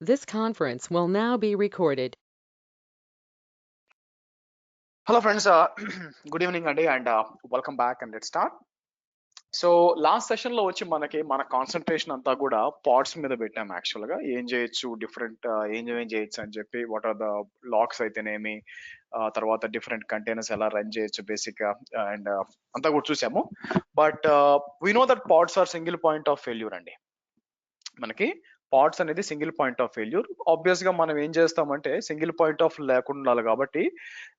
This conference will now be recorded. Hello friends, good evening Andi, and welcome back, and let's start. So last session లో వచ్చి మన concentration అంతా కూడా pads మీద పెట్టాం. Actual గా ఏం చేయొచ్చు, డిఫరెంట్ ఏం చేయొచ్చు అని చెప్పి, వాట్ ఆర్ ద లాక్స్ అయితేనేమి, తర్వాత డిఫరెంట్ కంటైనర్స్ ఎలా రన్ చేయొచ్చు బేసిక్ గా, అండ్ అంతా కూడా చూసాము. But we know that pods are single point of failure అండి. మనకి పాడ్స్ అనేది single point of failure. Obvious గా మనం ఏం చేస్తామంటే సింగిల్ పాయింట్ ఆఫ్ లేకుండా ఉండాలి. కాబట్టి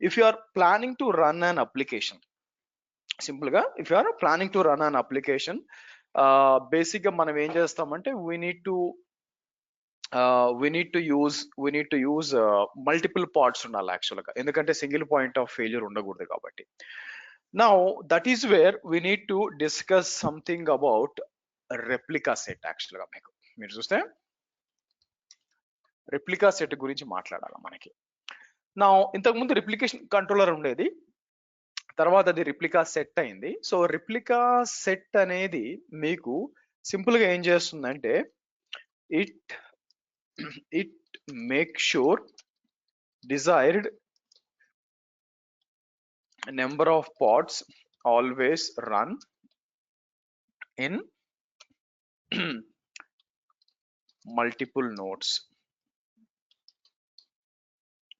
if you are planning to run an application, simple గా if you are planning to run an application, basic గా మనం ఏం చేస్తామంటే we need to use multiple parts ఉండాలి యాక్చువల్ గా, ఎందుకంటే సింగిల్ పాయింట్ ఆఫ్ ఫెయిల్యూర్ ఉండకూడదు కాబట్టి. Now that is where we need to discuss something about replica set. Actual గా మీరు చూస్తే రెప్లికా సెట్ గురించి మాట్లాడాలి మనకి. నా ఇంతకుముందు రిప్లికేషన్ కంట్రోలర్ ఉండేది, తర్వాత అది రిప్లికా సెట్ అయింది. సో రిప్లికా సెట్ అనేది మీకు సింపుల్ గా ఏం చేస్తుందంటే it make sure desired number of pods always run in multiple nodes.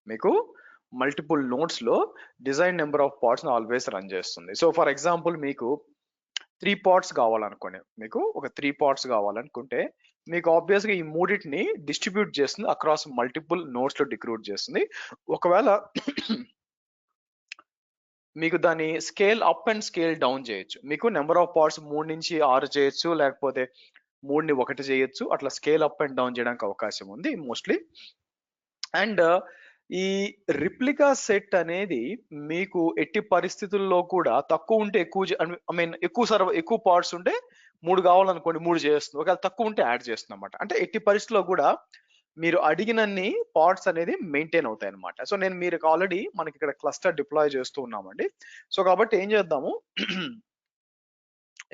మీకు మల్టిపుల్ నోడ్స్ లో design number of parts always run చేస్తుంది. సో ఫర్ ఎగ్జాంపుల్ మీకు 3 పార్ట్స్ కావాలనుకోండి, మీకు ఒక 3 పార్ట్స్ కావాలనుకుంటే మీకు ఆబ్వియస్ గా ఈ మూడింటిని డిస్ట్రిబ్యూట్ చేస్తుంది, అక్రాస్ మల్టిపుల్ నోడ్స్ లో డిక్రూట్ చేస్తుంది. ఒకవేళ మీకు దాన్ని scale up and scale down చేయొచ్చు. మీకు నెంబర్ ఆఫ్ పార్ట్స్ 3 నుంచి 6 చేయొచ్చు, లేకపోతే 3ని 1 చేయొచ్చు. అట్లా స్కేల్ అప్ అండ్ డౌన్ చేయడానికి అవకాశం ఉంది మోస్ట్లీ. అండ్ ఈ రిప్లికా సెట్ అనేది మీకు ఎట్టి పరిస్థితుల్లో కూడా తక్కువ ఉంటే ఎక్కువ పార్ట్స్ ఉంటే 3 కావాలనుకోండి 3 చేస్తుంది, ఒకవేళ తక్కువ ఉంటే యాడ్ చేస్తుంది అనమాట. అంటే ఎట్టి పరిస్థితుల్లో కూడా మీరు అడిగినన్ని పార్ట్స్ అనేది మెయింటైన్ అవుతాయి అనమాట. సో నేను మీరు ఆల్రెడీ మనకి ఇక్కడ క్లస్టర్ డిప్లాయ్ చేస్తూ ఉన్నామండి. సో కాబట్టి ఏం చేద్దాము,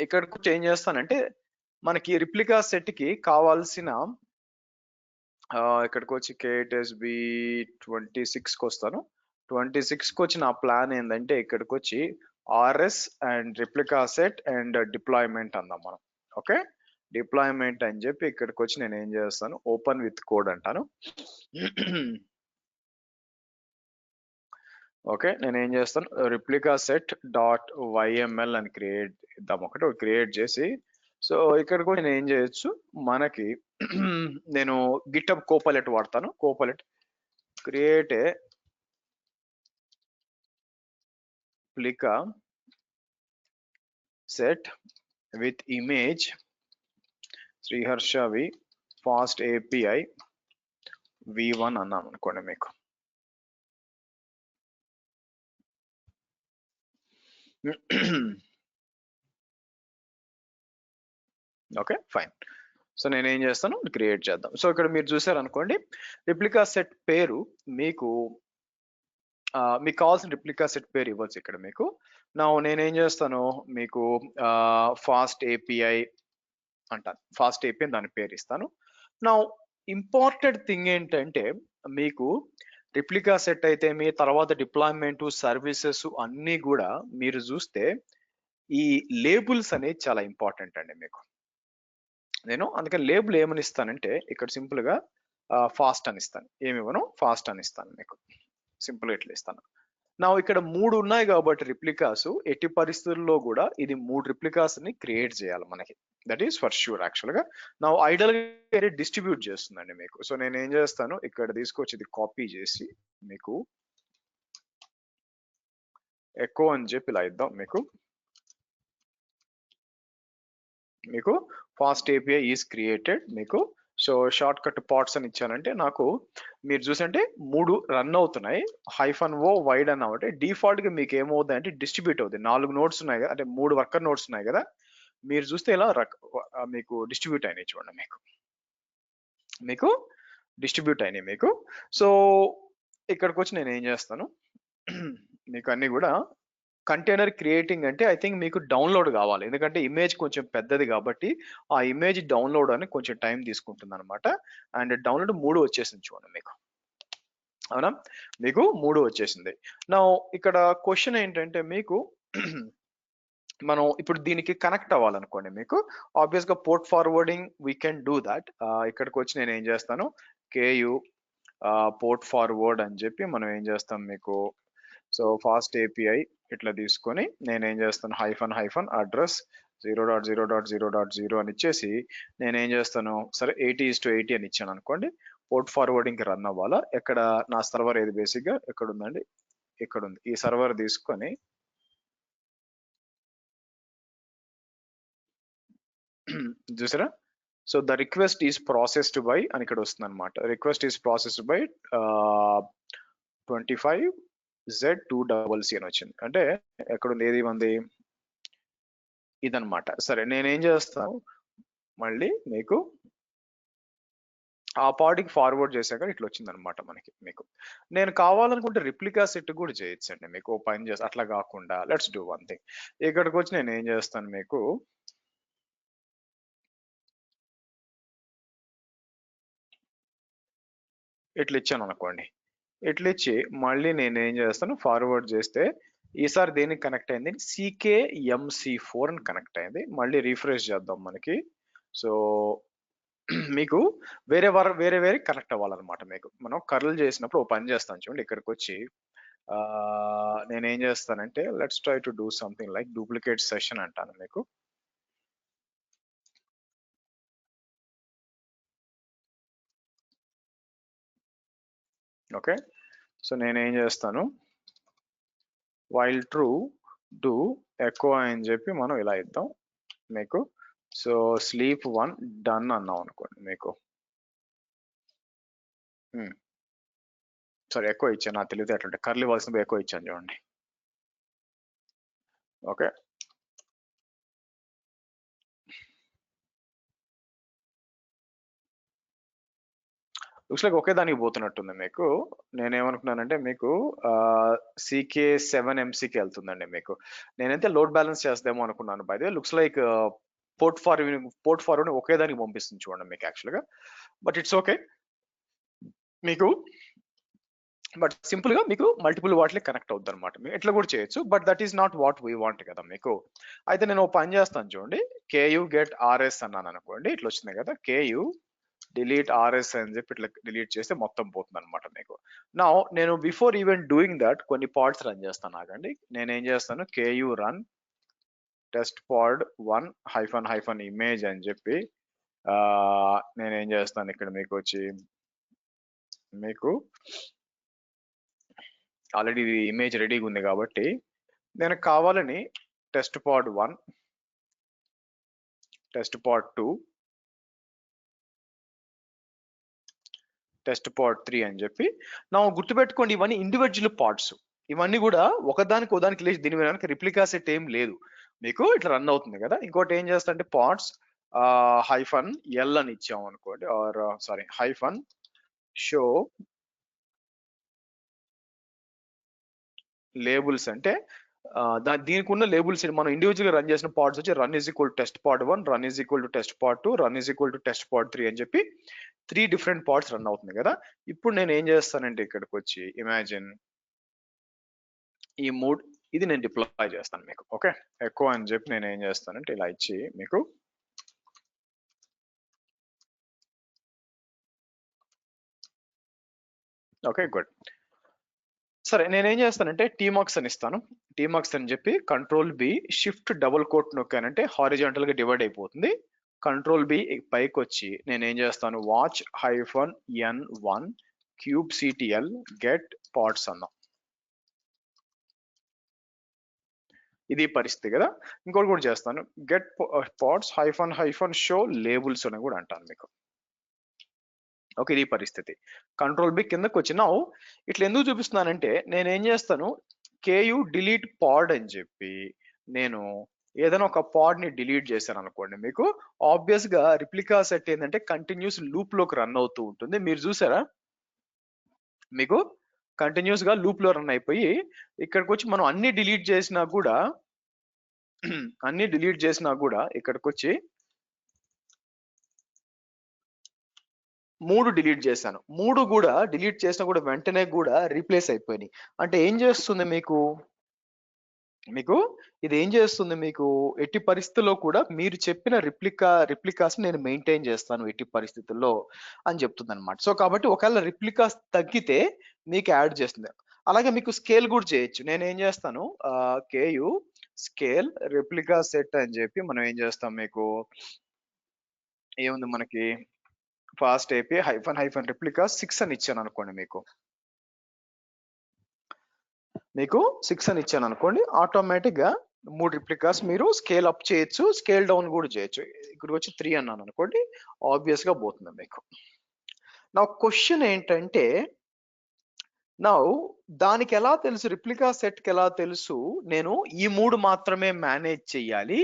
ఇక్కడికి ఏం చేస్తానంటే మనకి రిప్లికా సెట్ కి కావాల్సిన ఇక్కడికి వచ్చి KTSB 26కి వస్తాను. 26కి వచ్చి నా ప్లాన్ ఏంటంటే ఇక్కడికి వచ్చి RS and replica set and deployment అందాం మనం. ఓకే, డిప్లాయ్మెంట్ అని చెప్పి ఇక్కడికి వచ్చి నేను ఏం చేస్తాను, ఓపెన్ విత్ కోడ్ అంటాను. ఓకే, నేను ఏం చేస్తాను, రిప్లికా సెట్ డాట్ YML అని క్రియేట్ ఇద్దాం, ఒకటి క్రియేట్ చేసి. సో ఇక్కడ కూడా నేను ఏం చేయొచ్చు, మనకి నేను గిటబ్ కోపైలట్ వాడతాను. Copilot create a replica set with image Sriharsha V fast API V1 అన్నాను అనుకోండి మీకు. Okay fine. సో నేను ఏం చేస్తాను, క్రియేట్ చేద్దాం. సో ఇక్కడ మీరు చూసారు అనుకోండి, రిప్లికా సెట్ పేరు మీకు కావాల్సిన రిప్లికా సెట్ పేరు ఇవ్వచ్చు ఇక్కడ మీకు. నేనేం చేస్తాను, మీకు ఫాస్ట్ API అంటాను, ఫాస్ట్ API దాని పేరు ఇస్తాను. నా ఇంపార్టెంట్ థింగ్ ఏంటంటే మీకు రిప్లికా సెట్ అయితే మీ తర్వాత డిప్లాయ్మెంట్ సర్వీసెస్ అన్నీ కూడా మీరు చూస్తే ఈ లేబుల్స్ అనేది చాలా ఇంపార్టెంట్ అండి మీకు. నేను అందుకని లేబుల్ ఏమని ఇస్తానంటే ఇక్కడ సింపుల్ గా ఫాస్ట్ అని ఇస్తాను, ఏమి ఇవ్వను ఫాస్ట్ అని ఇస్తాను మీకు, సింపుల్ ఇట్లా ఇస్తాను. ఇక్కడ 3 ఉన్నాయి కాబట్టి రిప్లికాస్, ఎట్టి పరిస్థితుల్లో కూడా ఇది 3 రిప్లికాస్ ని క్రియేట్ చేయాలి మనకి, that is for sure. Actual గా ఐడల్ గా డిస్ట్రిబ్యూట్ చేస్తుందండి మీకు. సో నేను ఏం చేస్తాను, ఇక్కడ తీసుకొచ్చి ఇది కాపీ చేసి మీకు ఎకో అని చెప్పి ఇలా ఇద్దాం మీకు ఫాస్ట్ API ఈస్ క్రియేటెడ్ మీకు. సో షార్ట్ కట్ పార్ట్స్ అని ఇచ్చానంటే నాకు మీరు చూసంటే 3 రన్ అవుతున్నాయి, -O వైడ్ అని అంటే డిఫాల్ట్ గా మీకు ఏమవుతుంది అంటే డిస్ట్రిబ్యూట్ అవుతుంది. 4 నోట్స్ ఉన్నాయి కదా, అంటే 3 వర్కర్ నోట్స్ ఉన్నాయి కదా, మీరు చూస్తే ఇలా మీకు డిస్ట్రిబ్యూట్ అయినాయి చూడండి, మీకు డిస్ట్రిబ్యూట్ అయినాయి మీకు. సో ఇక్కడికి వచ్చి నేను ఏం చేస్తాను, మీకు అన్ని కూడా కంటైనర్ క్రియేటింగ్ అంటే ఐ థింక్ మీకు డౌన్లోడ్ కావాలి, ఎందుకంటే ఇమేజ్ కొంచెం పెద్దది కాబట్టి ఆ ఇమేజ్ డౌన్లోడ్ అని కొంచెం టైం తీసుకుంటుంది అనమాట. అండ్ డౌన్లోడ్ 3 వచ్చేసింది చూడండి మీకు, అవునా, మీకు 3 వచ్చేసింది. నా ఇక్కడ క్వశ్చన్ ఏంటంటే మీకు మనం ఇప్పుడు దీనికి కనెక్ట్ అవ్వాలనుకోండి, మీకు ఆబ్వియస్ గా port forwarding we can do that. ఇక్కడికి వచ్చి నేను ఏం చేస్తాను, కేయు పోర్ట్ ఫార్వర్డ్ అని చెప్పి మనం ఏం చేస్తాం మీకు, సో ఫాస్ట్ ఏపీఐ ఇట్లా తీసుకొని నేను ఏం చేస్తాను, హైఫన్ హైఫన్ అడ్రస్ 0.0.0.0 అని ఇచ్చేసి నేను ఏం చేస్తాను, సరే 80:80 అని ఇచ్చాను అనుకోండి, పోర్ట్ ఫార్వర్డింగ్ కి రన్ అవ్వాలా. ఎక్కడ నా సర్వర్ ఏది బేసిక్ గా ఎక్కడ ఉందండి, ఇక్కడ ఉంది. ఈ సర్వర్ తీసుకొని చూసారా, so the request is processed by అని ఇక్కడ వస్తుంది అనమాట. Request is processed by 25Z2CC అని వచ్చింది. అంటే ఎక్కడుంది, ఏది ఉంది, ఇదనమాట. సరే నేనేం చేస్తాను, మళ్ళీ మీకు ఆ పార్టీకి ఫార్వర్డ్ చేశాక ఇట్లా వచ్చింది అనమాట మనకి. మీకు నేను కావాలనుకుంటే రిప్లికా సెట్ కూడా చేయొచ్చండి, మీకు పని చేసి అట్లా కాకుండా లెట్స్ డూ వన్ థింగ్. ఇక్కడికి వచ్చి నేను ఏం చేస్తాను, మీకు ఇట్లా ఇచ్చాను అనుకోండి, ఇట్లా ఇచ్చి మళ్ళీ నేను ఏం చేస్తాను, ఫార్వర్డ్ చేస్తే ఈసారి దేనికి కనెక్ట్ అయింది, CKMC4 అని కనెక్ట్ అయింది. మళ్ళీ రీఫ్రెష్ చేద్దాం మనకి. సో మీకు వేరే వేరే కనెక్ట్ అవ్వాలన్నమాట. మీకు మనం కర్ల్ చేసినప్పుడు ఓ పని చేస్తాను చూడండి, ఇక్కడికి వచ్చి నేనేం చేస్తానంటే let's try to do something like duplicate session అంటాను మీకు. ఓకే, సో నేనేం చేస్తాను, వైల్ ట్రూ డూ ఎకో అని చెప్పి మనం ఇలా ఇద్దాం మీకు. సో స్లీప్ 1 డన్ అన్నాం అనుకోండి మీకు, సరే ఎక్కువ ఇచ్చాను, నా తెలియదు ఎట్లంటే కర్లు ఇవ్వాల్సిన ఎక్కువ ఇచ్చాను చూడండి. ఓకే, లుక్స్ లైక్ ఒకే దానికి పోతున్నట్టుంది మీకు. నేనేమనుకున్నానంటే మీకు CK7MC వెళ్తుందండి మీకు. నేనైతే లోడ్ బ్యాలెన్స్ చేద్దామో అనుకున్నాను. By the way looks like port forward ఒకే దానికి పంపిస్తుంది చూడండి మీకు యాక్చువల్గా. బట్ ఇట్స్ ఓకే మీకు, బట్ సింపుల్ గా మీకు మల్టిపుల్ వాటికి కనెక్ట్ అవుద్ది అనమాట. మీరు ఎట్లా కూడా చేయొచ్చు, but that is not what we want కదా మీకు. అయితే నేను పని చేస్తాను చూడండి, KU get RS అన్నాను అనుకోండి, ఇట్లా వచ్చింది కదా, KU delete RS అని చెప్పి ఇట్లా డిలీట్ చేస్తే మొత్తం పోతుంది అనమాట మీకు. నా నేను బిఫోర్ ఈవెన్ డూయింగ్ దట్ కొన్ని పార్ట్స్ రన్ చేస్తాను ఆగండి. నేనేం చేస్తాను, KU run test pod 1 -image అని చెప్పి నేనేం చేస్తాను, ఇక్కడ మీకు వచ్చి మీకు ఆల్రెడీ ఇమేజ్ రెడీగా ఉంది కాబట్టి నేను కావాలని test pod 1 test pod 2 test pod 3 అని చెప్పి నా గుర్తుపెట్టుకోండి, ఇవన్నీ ఇండివిజువల్ పార్ట్స్. ఇవన్నీ కూడా ఒకదానికి ఉదానికి లేచి దీని వెనక రిప్లికా సెట్ ఏం లేదు మీకు, ఇట్లా రన్ అవుతుంది కదా. ఇంకోటి ఏం చేస్తా అంటే పార్ట్స్ -L అని ఇచ్చాము అనుకోండి, ఆర్ సారీ -show లేబుల్స్ అంటే దీనికి ఉన్న లేబుల్స్ మనం ఇండివిజువల్ రన్ చేసిన పార్ట్స్ వచ్చి run is equal to test pod 1, run is equal to test pod 2, run is equal to test pod 3 అని చెప్పి 3 డిఫరెంట్ పార్ట్స్ రన్ అవుతుంది కదా. ఇప్పుడు నేను ఏం చేస్తానంటే ఇక్కడికి వచ్చి ఇమాజిన్ ఈ ఇది నేను డిప్లాయ్ చేస్తాను మీకు. ఓకే, ఎక్కువ అని చెప్పి నేను ఏం చేస్తానంటే ఇలా ఇచ్చి మీకు ఓకే గుడ్. సరే నేనేం చేస్తానంటే టీమాక్స్ అని ఇస్తాను, టీమాక్స్ అని చెప్పి Ctrl+B షిఫ్ట్ డబుల్ కోట్ నొక్కానంటే హారిజాంటల్ గా డివైడ్ అయిపోతుంది. Ctrl+B పైకి వచ్చి నేనేం చేస్తాను, watch -N1 kubectl get pods అన్నాం. ఇది పరిస్థితి కదా. ఇంకోటి కూడా చేస్తాను, get pods -show labels అని కూడా అంటాను మీకు. ఓకే, ఇది పరిస్థితి. Ctrl+B కిందకి వచ్చినా ఇట్లా ఎందుకు చూపిస్తున్నానంటే నేనేం చేస్తాను, KU delete pod అని చెప్పి నేను ఏదైనా ఒక పాడ్ ని డిలీట్ చేశాను అనుకోండి, మీకు ఆబ్వియస్ గా రిప్లికా సెట్ ఏంటంటే కంటిన్యూస్ లూప్ లోకి రన్ అవుతూ ఉంటుంది. మీరు చూసారా, మీకు కంటిన్యూస్ గా లూప్ లో రన్ అయిపోయి ఇక్కడికి వచ్చి మనం అన్ని డిలీట్ చేసినా కూడా ఇక్కడికి వచ్చి 3 డిలీట్ చేశాను. 3 కూడా డిలీట్ చేసినా కూడా వెంటనే కూడా రీప్లేస్ అయిపోయినాయి. అంటే ఏం చేస్తుంది మీకు ఇది ఏం చేస్తుంది మీకు ఎట్టి పరిస్థితుల్లో కూడా మీరు చెప్పిన రిప్లికాస్ నేను మెయింటైన్ చేస్తాను ఎట్టి పరిస్థితుల్లో అని చెప్తుంది అనమాట. సో కాబట్టి ఒకవేళ రిప్లికాస్ తగ్గితే మీకు యాడ్ చేస్తుంది. అలాగే మీకు స్కేల్ కూడా చేయొచ్చు. నేను ఏం చేస్తాను కేయు స్కేల్ రిప్లికా సెట్ అని చెప్పి మనం ఏం చేస్తాం మీకు ఏముంది మనకి ఫాస్ట్ ఏపీ హైఫన్ రిప్లికా 6 అని ఇచ్చాను అనుకోండి మీకు 6 అని ఇచ్చాను అనుకోండి ఆటోమేటిక్ గా 3 రిప్లికాస్ మీరు స్కేల్ అప్ చేయొచ్చు స్కేల్ డౌన్ కూడా చేయొచ్చు. ఇక్కడ వచ్చి 3 అన్నాను అనుకోండి ఆబ్వియస్ గా పోతుంది మీకు. నా క్వశ్చన్ ఏంటంటే దానికి ఎలా తెలుసు రిప్లికా సెట్ కి ఎలా తెలుసు నేను ఈ 3 మాత్రమే మేనేజ్ చేయాలి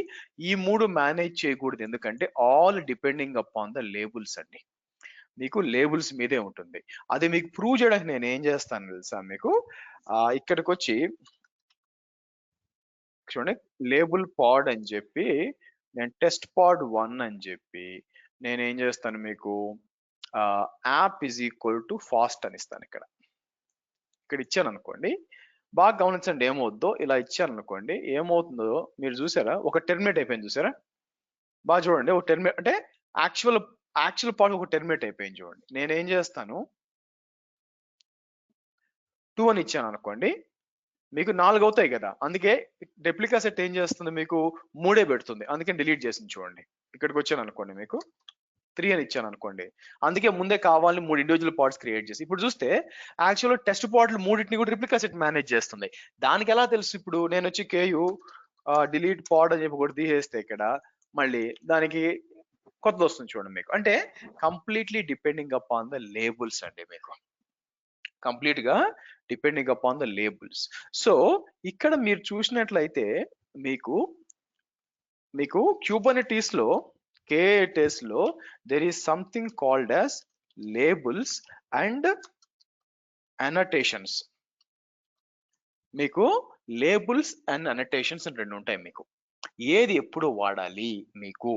ఈ 3 మేనేజ్ చేయకూడదు ఎందుకంటే all depending upon the labels అండి. మీకు లేబుల్స్ మీదే ఉంటుంది. అది మీకు ప్రూవ్ చేయడానికి నేను ఏం చేస్తాను తెలుసా మీకు ఇక్కడికి వచ్చి చూడండి లేబుల్ పాడ్ అని చెప్పి నేను టెస్ట్ పాడ్ 1 అని చెప్పి నేను ఏం చేస్తాను మీకు app is equal to fast అని ఇస్తాను. ఇక్కడ ఇచ్చాను అనుకోండి బాగా గమనించండి ఏమవుద్దో ఇలా ఇచ్చాను అనుకోండి ఏమవుతుందో మీరు చూసారా ఒక టెర్మినేట్ అయిపోయింది చూసారా బాగా చూడండి ఒక టెర్మినేట్ అంటే యాక్చువల్ పార్ట్ ఒక టెర్మినేట్ అయిపోయింది చూడండి. నేనేం చేస్తాను 2 అని ఇచ్చాను అనుకోండి మీకు 4 అవుతాయి కదా అందుకే రెప్లికా సెట్ ఏం చేస్తుంది మీకు 3 పెడుతుంది అందుకని డిలీట్ చేసింది చూడండి. ఇక్కడికి వచ్చాను అనుకోండి మీకు 3 అని ఇచ్చాను అనుకోండి అందుకే ముందే కావాలని 3 ఇండివిజువల్ పార్ట్స్ క్రియేట్ చేసి ఇప్పుడు చూస్తే యాక్చువల్ టెస్ట్ పార్ట్లు 3టిని కూడా రిప్లికా సెట్ మేనేజ్ చేస్తుంది. దానికి ఎలా తెలుసు ఇప్పుడు నేను వచ్చి కేయు డిలీట్ పాడ్ అని చెప్పి కూడా తీసేస్తే ఇక్కడ మళ్ళీ దానికి కొత్తది వస్తుంది చూడండి మీకు. అంటే completely depending upon the labels అండి మీకు కంప్లీట్ గా depending upon the labels. So ఇక్కడ మీరు చూసినట్లయితే మీకు క్యూబర్నెటీస్ లో K8s లో there is something called as labels and annotations. మీకు లేబుల్స్ అండ్ అనోటేషన్స్ అని 2 ఉంటాయి. మీకు ఏది ఎప్పుడు వాడాలి మీకు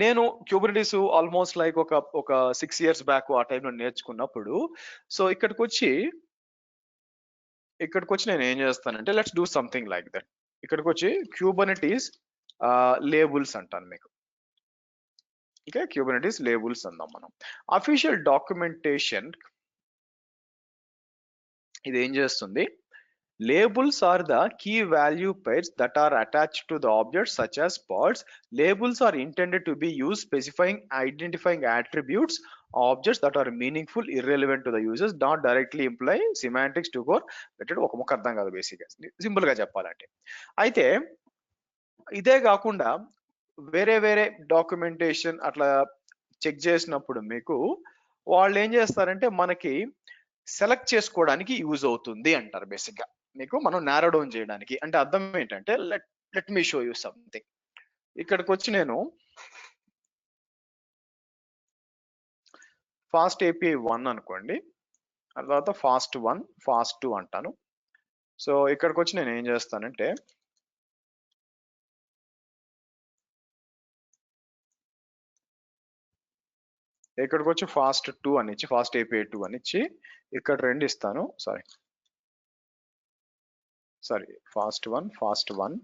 నేను క్యూబర్నెటీస్ ఆల్మోస్ట్ లైక్ ఒక 6 years బ్యాక్ ఆ టైంలో నేర్చుకున్నప్పుడు సో ఇక్కడికి వచ్చి నేను ఏం చేస్తానంటే let's do something like that. ఇక్కడికి వచ్చి క్యూబర్నెటీస్ లేబుల్స్ అంటాను మీకు. ఓకే క్యూబర్నెటీస్ లేబుల్స్ అందాం మనం. అఫీషియల్ డాక్యుమెంటేషన్ ఇది ఏం చేస్తుంది labels are the key value pairs that are attached to the objects such as pods. Labels are intended to be used specifying identifying attributes objects that are meaningful irrelevant to the users not directly imply semantics to core పెట్టాడు ఒక ముక్క అర్థం కాదు బేసిక్గా simple గా చెప్పాలంటే. అయితే ఇదే కాకుండా వేరే డాక్యుమెంటేషన్ అట్లా చెక్ చేసినప్పుడు మీకు వాళ్ళు ఏం చేస్తారంటే మనకి సెలెక్ట్ చేసుకోవడానికి యూజ్ అవుతుంది అంటారు బేసిక్ గా మీకు మనం నారో డౌన్ చేయడానికి. అంటే అర్థం ఏంటంటే let me show you something. ఇక్కడికి వచ్చి నేను ఫాస్ట్ ఏపీఐ 1 అనుకోండి ఆ తర్వాత ఫాస్ట్ 1 ఫాస్ట్ 2 అంటాను. సో ఇక్కడికి వచ్చి నేను ఏం చేస్తానంటే ఇక్కడికి వచ్చి ఫాస్ట్ 2 అని ఇచ్చి ఫాస్ట్ ఏపీఐ 2 అని ఇచ్చి ఇక్కడ 2 ఇస్తాను. సారీ ఫాస్ట్ 1 ఫాస్ట్ 1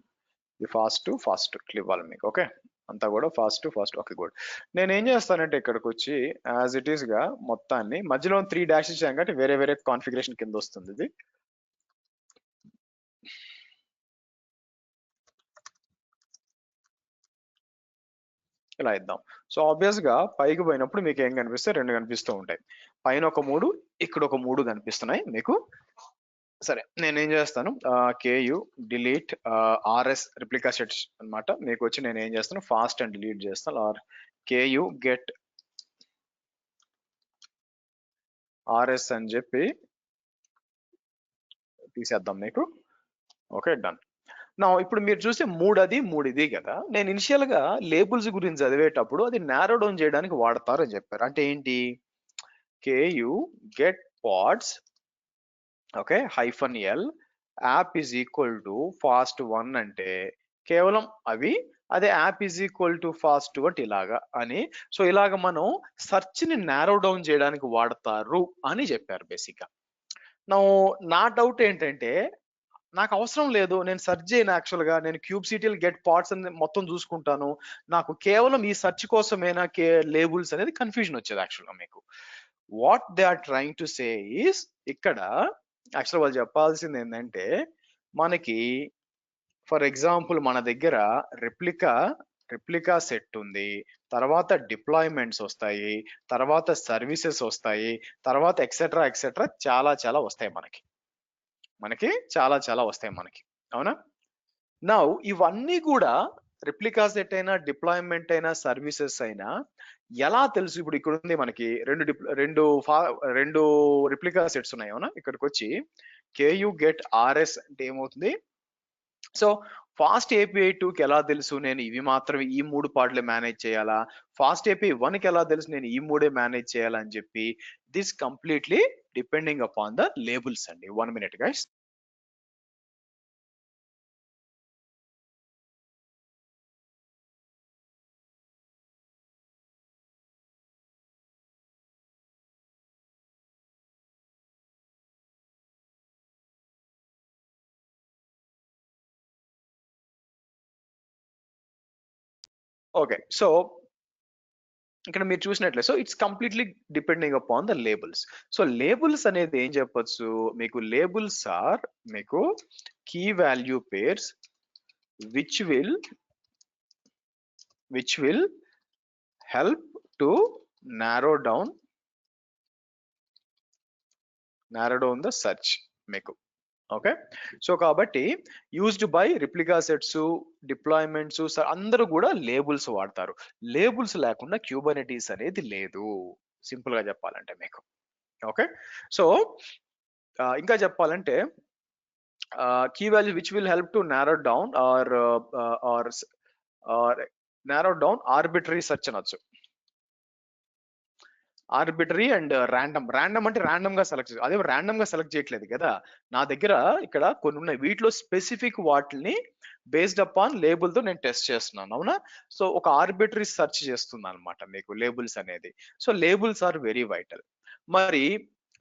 ఇది ఫాస్ట్ 2 ఫాస్ట్ 2 ఇవ్వాలి మీకు. ఓకే అంతా కూడా ఫాస్ట్ ఓకే గుడ్. నేను ఏం చేస్తానంటే ఇక్కడికి వచ్చి యాజ్ ఇట్ ఈస్ గా మొత్తాన్ని మధ్యలో 3 డాష్ ఇచ్చాం కాబట్టి వేరే కాన్ఫిగరేషన్ కింద వస్తుంది ఇది. ఇలా ఇద్దాం. సో ఆబ్వియస్ గా పైకి పోయినప్పుడు మీకు ఏం కనిపిస్తాయి 2 కనిపిస్తూ ఉంటాయి. పైన ఒక 3 ఇక్కడ ఒక 3 కనిపిస్తున్నాయి మీకు. సరే నేనేం చేస్తాను Ku delete RS replica sets అనమాట. మీకు వచ్చి నేను ఏం చేస్తాను ఫాస్ట్ అండ్ డిలీట్ చేస్తాను ఆర్ కేయు గెట్ ఆర్ఎస్ అని చెప్పి తీసేద్దాం మీకు. Okay done. నా ఇప్పుడు మీరు చూస్తే 3 అది 3 ఇది కదా. నేను ఇనిషియల్ గా లేబుల్స్ గురించి చదివేటప్పుడు అది నారో డౌన్ చేయడానికి వాడతారు అని చెప్పారు. అంటే ఏంటి Ku get pods, okay, -l app is equal to fast1 అంటే కేవలం అవి అదే app is equal to fast2 అంటే ఇలాగా అని. సో ఇలాగ మనం సెర్చ్ ని నారో డౌన్ చేయడానికి వాడతారు అని చెప్పారు బేసిక్ గా. నా డౌట్ ఏంటంటే నాకు అవసరం లేదు, నేను సెర్చ్ చేయను, యాక్చువల్ గా నేను kubectl గెట్ పార్ట్స్ అని మొత్తం చూసుకుంటాను, నాకు కేవలం ఈ సెర్చ్ కోసమేనా లేబుల్స్ అనేది కన్ఫ్యూజన్ వచ్చేది యాక్చువల్ గా మీకు. What they are trying to say is, ఇక్కడ యాక్చువల్ వాళ్ళు చెప్పాల్సింది ఏంటంటే మనకి ఫర్ ఎగ్జాంపుల్ మన దగ్గర రెప్లికా సెట్ ఉంది, తర్వాత డిప్లాయ్మెంట్స్ వస్తాయి, తర్వాత సర్వీసెస్ వస్తాయి, తర్వాత ఎక్సెట్రా ఎక్సెట్రా చాలా చాలా వస్తాయి మనకి చాలా వస్తాయి మనకి, అవునా? నౌ ఇవన్నీ కూడా రెప్లికా సెట్ అయినా డిప్లాయ్మెంట్ అయినా సర్వీసెస్ అయినా ఎలా తెలుసు? ఇప్పుడు ఇక్కడ ఉంది మనకి రెండు రెప్లికా సెట్స్ ఉన్నాయి, అవునా? ఇక్కడికి వచ్చి KU get RS అంటే ఏమవుతుంది? సో ఫాస్ట్ API 2 కి ఎలా తెలుసు నేను ఇవి మాత్రమే ఈ 3 పార్ట్లే మేనేజ్ చేయాలా, ఫాస్ట్ API 1 కి ఎలా తెలుసు నేను ఈ 3 మేనేజ్ చేయాలా అని చెప్పి, this completely depending upon the labels అండి. 1 minute గైస్. ఓకే, సో ఇక్కడ మీరు చూసినట్లే, so it's completely depending upon the labels. So labels అనేది ఏం చెప్పొచ్చు మీకు? లేబుల్స్ ఆర్ మీకు key value pairs which will help to narrow down the search మీకు. ఓకే, సో కాబట్టి used by replica sets, deployments అందరూ కూడా లేబుల్స్ వాడతారు. లేబుల్స్ లేకుండా క్యూబర్నెటీస్ అనేది లేదు, సింపుల్ గా చెప్పాలంటే మీకు. ఓకే, సో ఇంకా చెప్పాలంటే key value which will help to narrow down or narrow down arbitrary search అనొచ్చు. ఆర్బిటరీ అండ్ ర్యాండమ్ అంటే ర్యాండమ్ గా సెలెక్ట్ చేయాలి. అదే ర్యాండమ్ గా సెలెక్ట్ చేయట్లేదు కదా, నా దగ్గర ఇక్కడ కొన్ని ఉన్నాయి, వీటిలో స్పెసిఫిక్ వాటిని బేస్డ్ అపాన్ లేబుల్ తో నేను టెస్ట్ చేస్తున్నాను, అవునా? సో ఒక ఆర్బిటరీ సెర్చ్ చేస్తుంది అనమాట మీకు లేబుల్స్ అనేది. So labels are very vital. మరి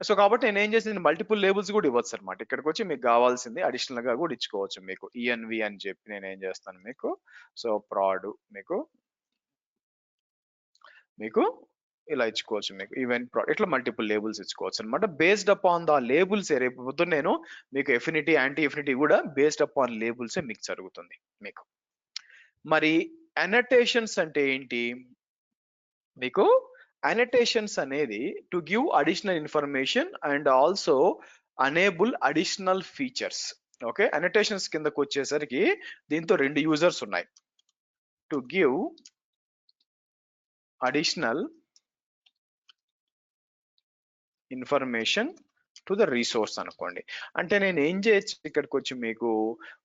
సో కాబట్టి నేను ఏం చేసింది, మల్టిపుల్ లేబుల్స్ కూడా ఇవ్వచ్చు అనమాట. ఇక్కడికి వచ్చి మీకు కావాల్సింది అడిషనల్ గా కూడా ఇచ్చుకోవచ్చు మీకు. ENV అని చెప్పి నేను ఏం చేస్తాను మీకు, సో ప్రాడ్ మీకు ఇలా ఇచ్చుకోవచ్చు మీకు, ఈవెంట్ ఇట్లా మల్టిపుల్ లేబుల్స్ ఇచ్చుకోవచ్చు అనమాట. బేస్డ్ అపాన్ ద లేబుల్స్ రేపు పొద్దున్న నేను మీకు ఎఫినిటీ యాంటీ ఎఫినిటీ కూడా బేస్డ్ అపాన్ లేబుల్సే మీకు జరుగుతుంది మీకు. మరి అనటేషన్స్ అంటే ఏంటి మీకు? అనటేషన్స్ అనేది to give additional information and also enable additional features. Okay, annotations కిందకు వచ్చేసరికి దీంతో 2 యూజర్స్ ఉన్నాయి. To give additional information to the resource అనుకోండి. అంటే నేను ఏం చేయొచ్చు, ఇక్కడికి వచ్చి మీకు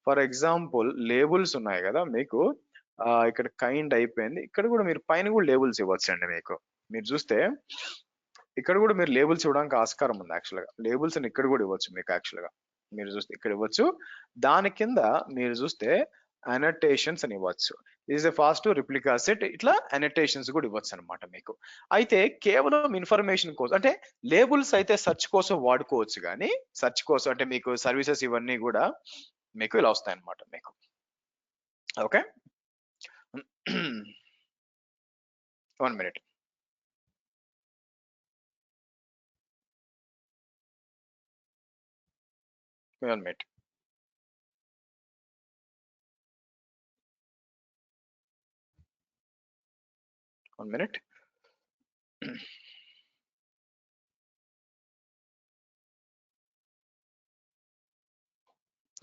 ఫర్ ఎగ్జాంపుల్ లేబుల్స్ ఉన్నాయి కదా మీకు, ఇక్కడ కైండ్ అయిపోయింది, ఇక్కడ కూడా మీరు పైన కూడా లేబుల్స్ ఇవ్వచ్చు అండి మీకు. మీరు చూస్తే ఇక్కడ కూడా మీరు లేబుల్స్ ఇవ్వడానికి ఆస్కారం ఉంది యాక్చువల్గా. లేబుల్స్ ఇక్కడ కూడా ఇవ్వచ్చు మీకు యాక్చువల్గా. మీరు చూస్తే ఇక్కడ ఇవ్వచ్చు, దాని కింద మీరు చూస్తే అనటేషన్స్ అని ఇవ్వచ్చు. Is a fast replica set, ఇట్లా అనటేషన్స్ కూడా ఇవ్వచ్చు అనమాట మీకు. అయితే కేవలం ఇన్ఫర్మేషన్ కోసం, అంటే లేబుల్స్ అయితే సెర్చ్ కోసం వాడుకోవచ్చు, కానీ సెర్చ్ కోసం అంటే మీకు సర్వీసెస్ ఇవన్నీ కూడా మీకు ఇలా వస్తాయి అనమాట మీకు. Okay, 1 minute. One minute.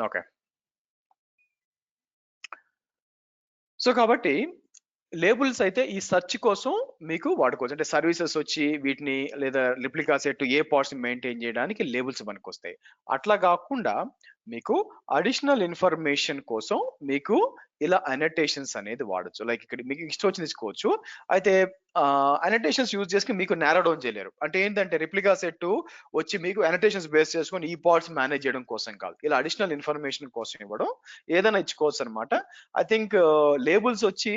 Okay, so కాబట్టి లేబుల్స్ అయితే ఈ సెర్చ్ కోసం మీకు వాడుకోవచ్చు. అంటే సర్వీసెస్ వచ్చి వీటిని లేదా రిప్లికా సెట్ ఏ పార్ట్స్ మెయింటైన్ చేయడానికి లేబుల్స్ మనకు వస్తాయి. అట్లా కాకుండా మీకు అడిషనల్ ఇన్ఫర్మేషన్ కోసం మీకు ఇలా అనోటేషన్స్ అనేది వాడొచ్చు. లైక్ ఇక్కడ మీకు ఇష్టం వచ్చింది తీసుకోవచ్చు. అయితే అనోటేషన్స్ యూజ్ చేసుకొని మీకు నారో డౌన్ చేయలేరు. అంటే ఏంటంటే రిప్లికా సెట్ వచ్చి మీకు అనోటేషన్స్ బేస్ చేసుకొని ఈ పార్ట్స్ మేనేజ్ చేయడం కోసం కాదు. ఇలా అడిషనల్ ఇన్ఫర్మేషన్ కోసం ఇవ్వడం ఏదైనా ఇచ్చుకోవచ్చు అనమాట. ఐ థింక్ లేబుల్స్ వచ్చి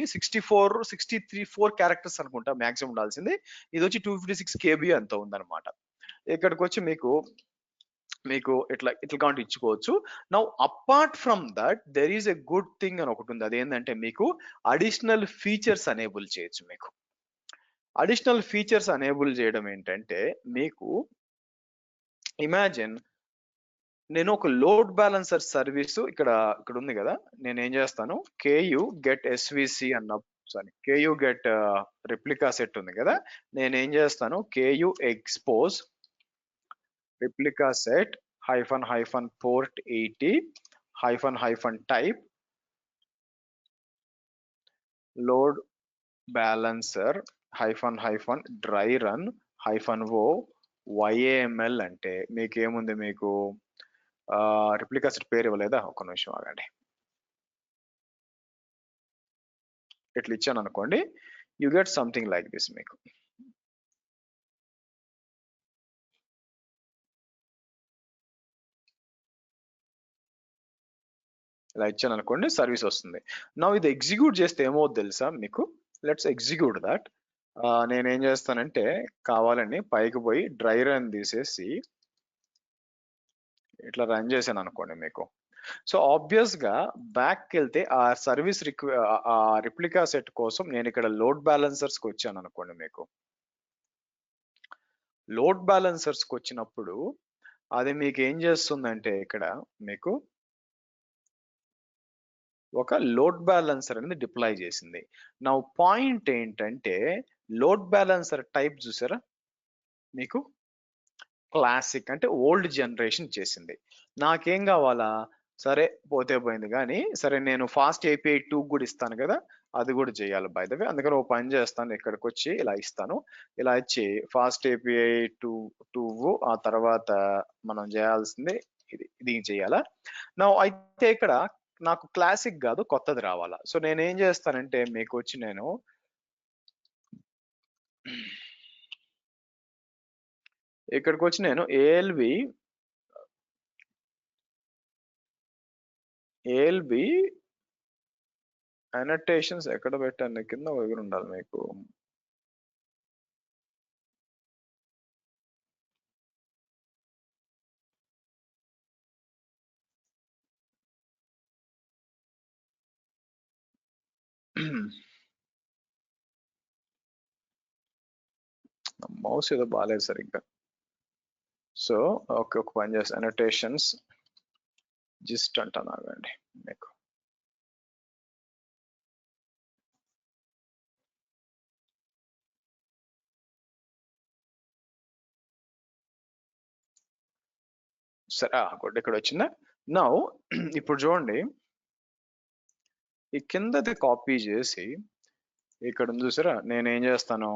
4 క్యారెక్టర్స్ అనుకుంటా మాక్సిమం ఉండాల్సింది. ఇది వచ్చి 256 KB అంత ఉందన్నమాట. ఇక్కడికి వచ్చి మీకు ఇట్లా కాంటి ఇచ్చుకోవచ్చు. Now apart from that there is a good thing అని ఒకటి ఉంది. అదేంటంటే మీకు అడిషనల్ ఫీచర్స్ అనేబుల్ చేయొచ్చు. మీకు అడిషనల్ ఫీచర్స్ అనేబుల్ చేయడం ఏంటంటే మీకు ఇమాజిన్ నేను ఒక లోడ్ బ్యాలెన్సర్ సర్వీస్ ఇక్కడ ఉంది కదా, నేను ఏం చేస్తాను KU get SVC KU get replica set ఉంది కదా, నేను ఏం చేస్తాను KU expose replica set --port 80 -type load balancer -dry run -o YAML అంటే మీకు ఏముంది, మీకు రిప్లికా సెట్ పేరు ఇవ్వలేదా, ఒక నిమిషం ఆగండి. ఇట్లా ఇచ్చాను అనుకోండి, you get something like this. మీకు ఇలా ఇచ్చాను అనుకోండి, సర్వీస్ వస్తుంది. నా ఇది ఎగ్జిక్యూట్ చేస్తే ఏమవుతుంది తెలుసా మీకు, లెట్స్ ఎగ్జిక్యూట్ దట్. నేనేం చేస్తానంటే కావాలని పైకి పోయి డ్రై రన్ తీసేసి ఇట్లా రన్ చేశాను అనుకోండి మీకు. సో ఆబ్వియస్ గా బ్యాక్ వెళ్తే ఆ సర్వీస్ ఆ రిప్లికా సెట్ కోసం నేను ఇక్కడ లోడ్ బ్యాలెన్సర్స్ కి వచ్చాను అనుకోండి. మీకు లోడ్ బ్యాలెన్సర్స్ కి వచ్చినప్పుడు అది మీకు ఏం చేస్తుందంటే ఇక్కడ మీకు ఒక లోడ్ బ్యాలెన్సర్ అనేది డిప్లాయ్ చేసింది. నా పాయింట్ ఏంటంటే లోడ్ బ్యాలెన్సర్ టైప్ చూసారా, మీకు క్లాసిక్ అంటే ఓల్డ్ జనరేషన్ చేసింది. నాకేం కావాలా, సరే పోతే పోయింది కానీ సరే నేను ఫాస్ట్ API 2 కూడా ఇస్తాను కదా, అది కూడా చేయాలి బై ద వే. అందుకని ఒక పని చేస్తాను, ఇక్కడికి వచ్చి ఇలా ఇస్తాను. ఇలా ఇచ్చి ఫాస్ట్ API 2 ఆ తర్వాత మనం చేయాల్సింది ఇది చేయాలా. నా అయితే ఇక్కడ నాకు క్లాసిక్ కాదు కొత్తది రావాలా. సో నేను ఏం చేస్తానంటే మీకు వచ్చి నేను ఇక్కడికి వచ్చి నేను ALB అనోటేషన్స్ ఎక్కడ పెట్టాను, కింద దగ్గర ఉండాలి మీకు. మౌస్ ఏదో బాగాలేదు సరిగ్గా. సో ఓకే, ఒక పని చేస్తాను, అనోటేషన్స్ జిస్ట్ అంటాను ఆగండి మీకు. సరే గుడ్, ఇక్కడ వచ్చిందా. నౌ ఇప్పుడు చూడండి, ఈ కిందది కాపీ చేసి ఇక్కడ చూసారా, నేనేం చేస్తాను,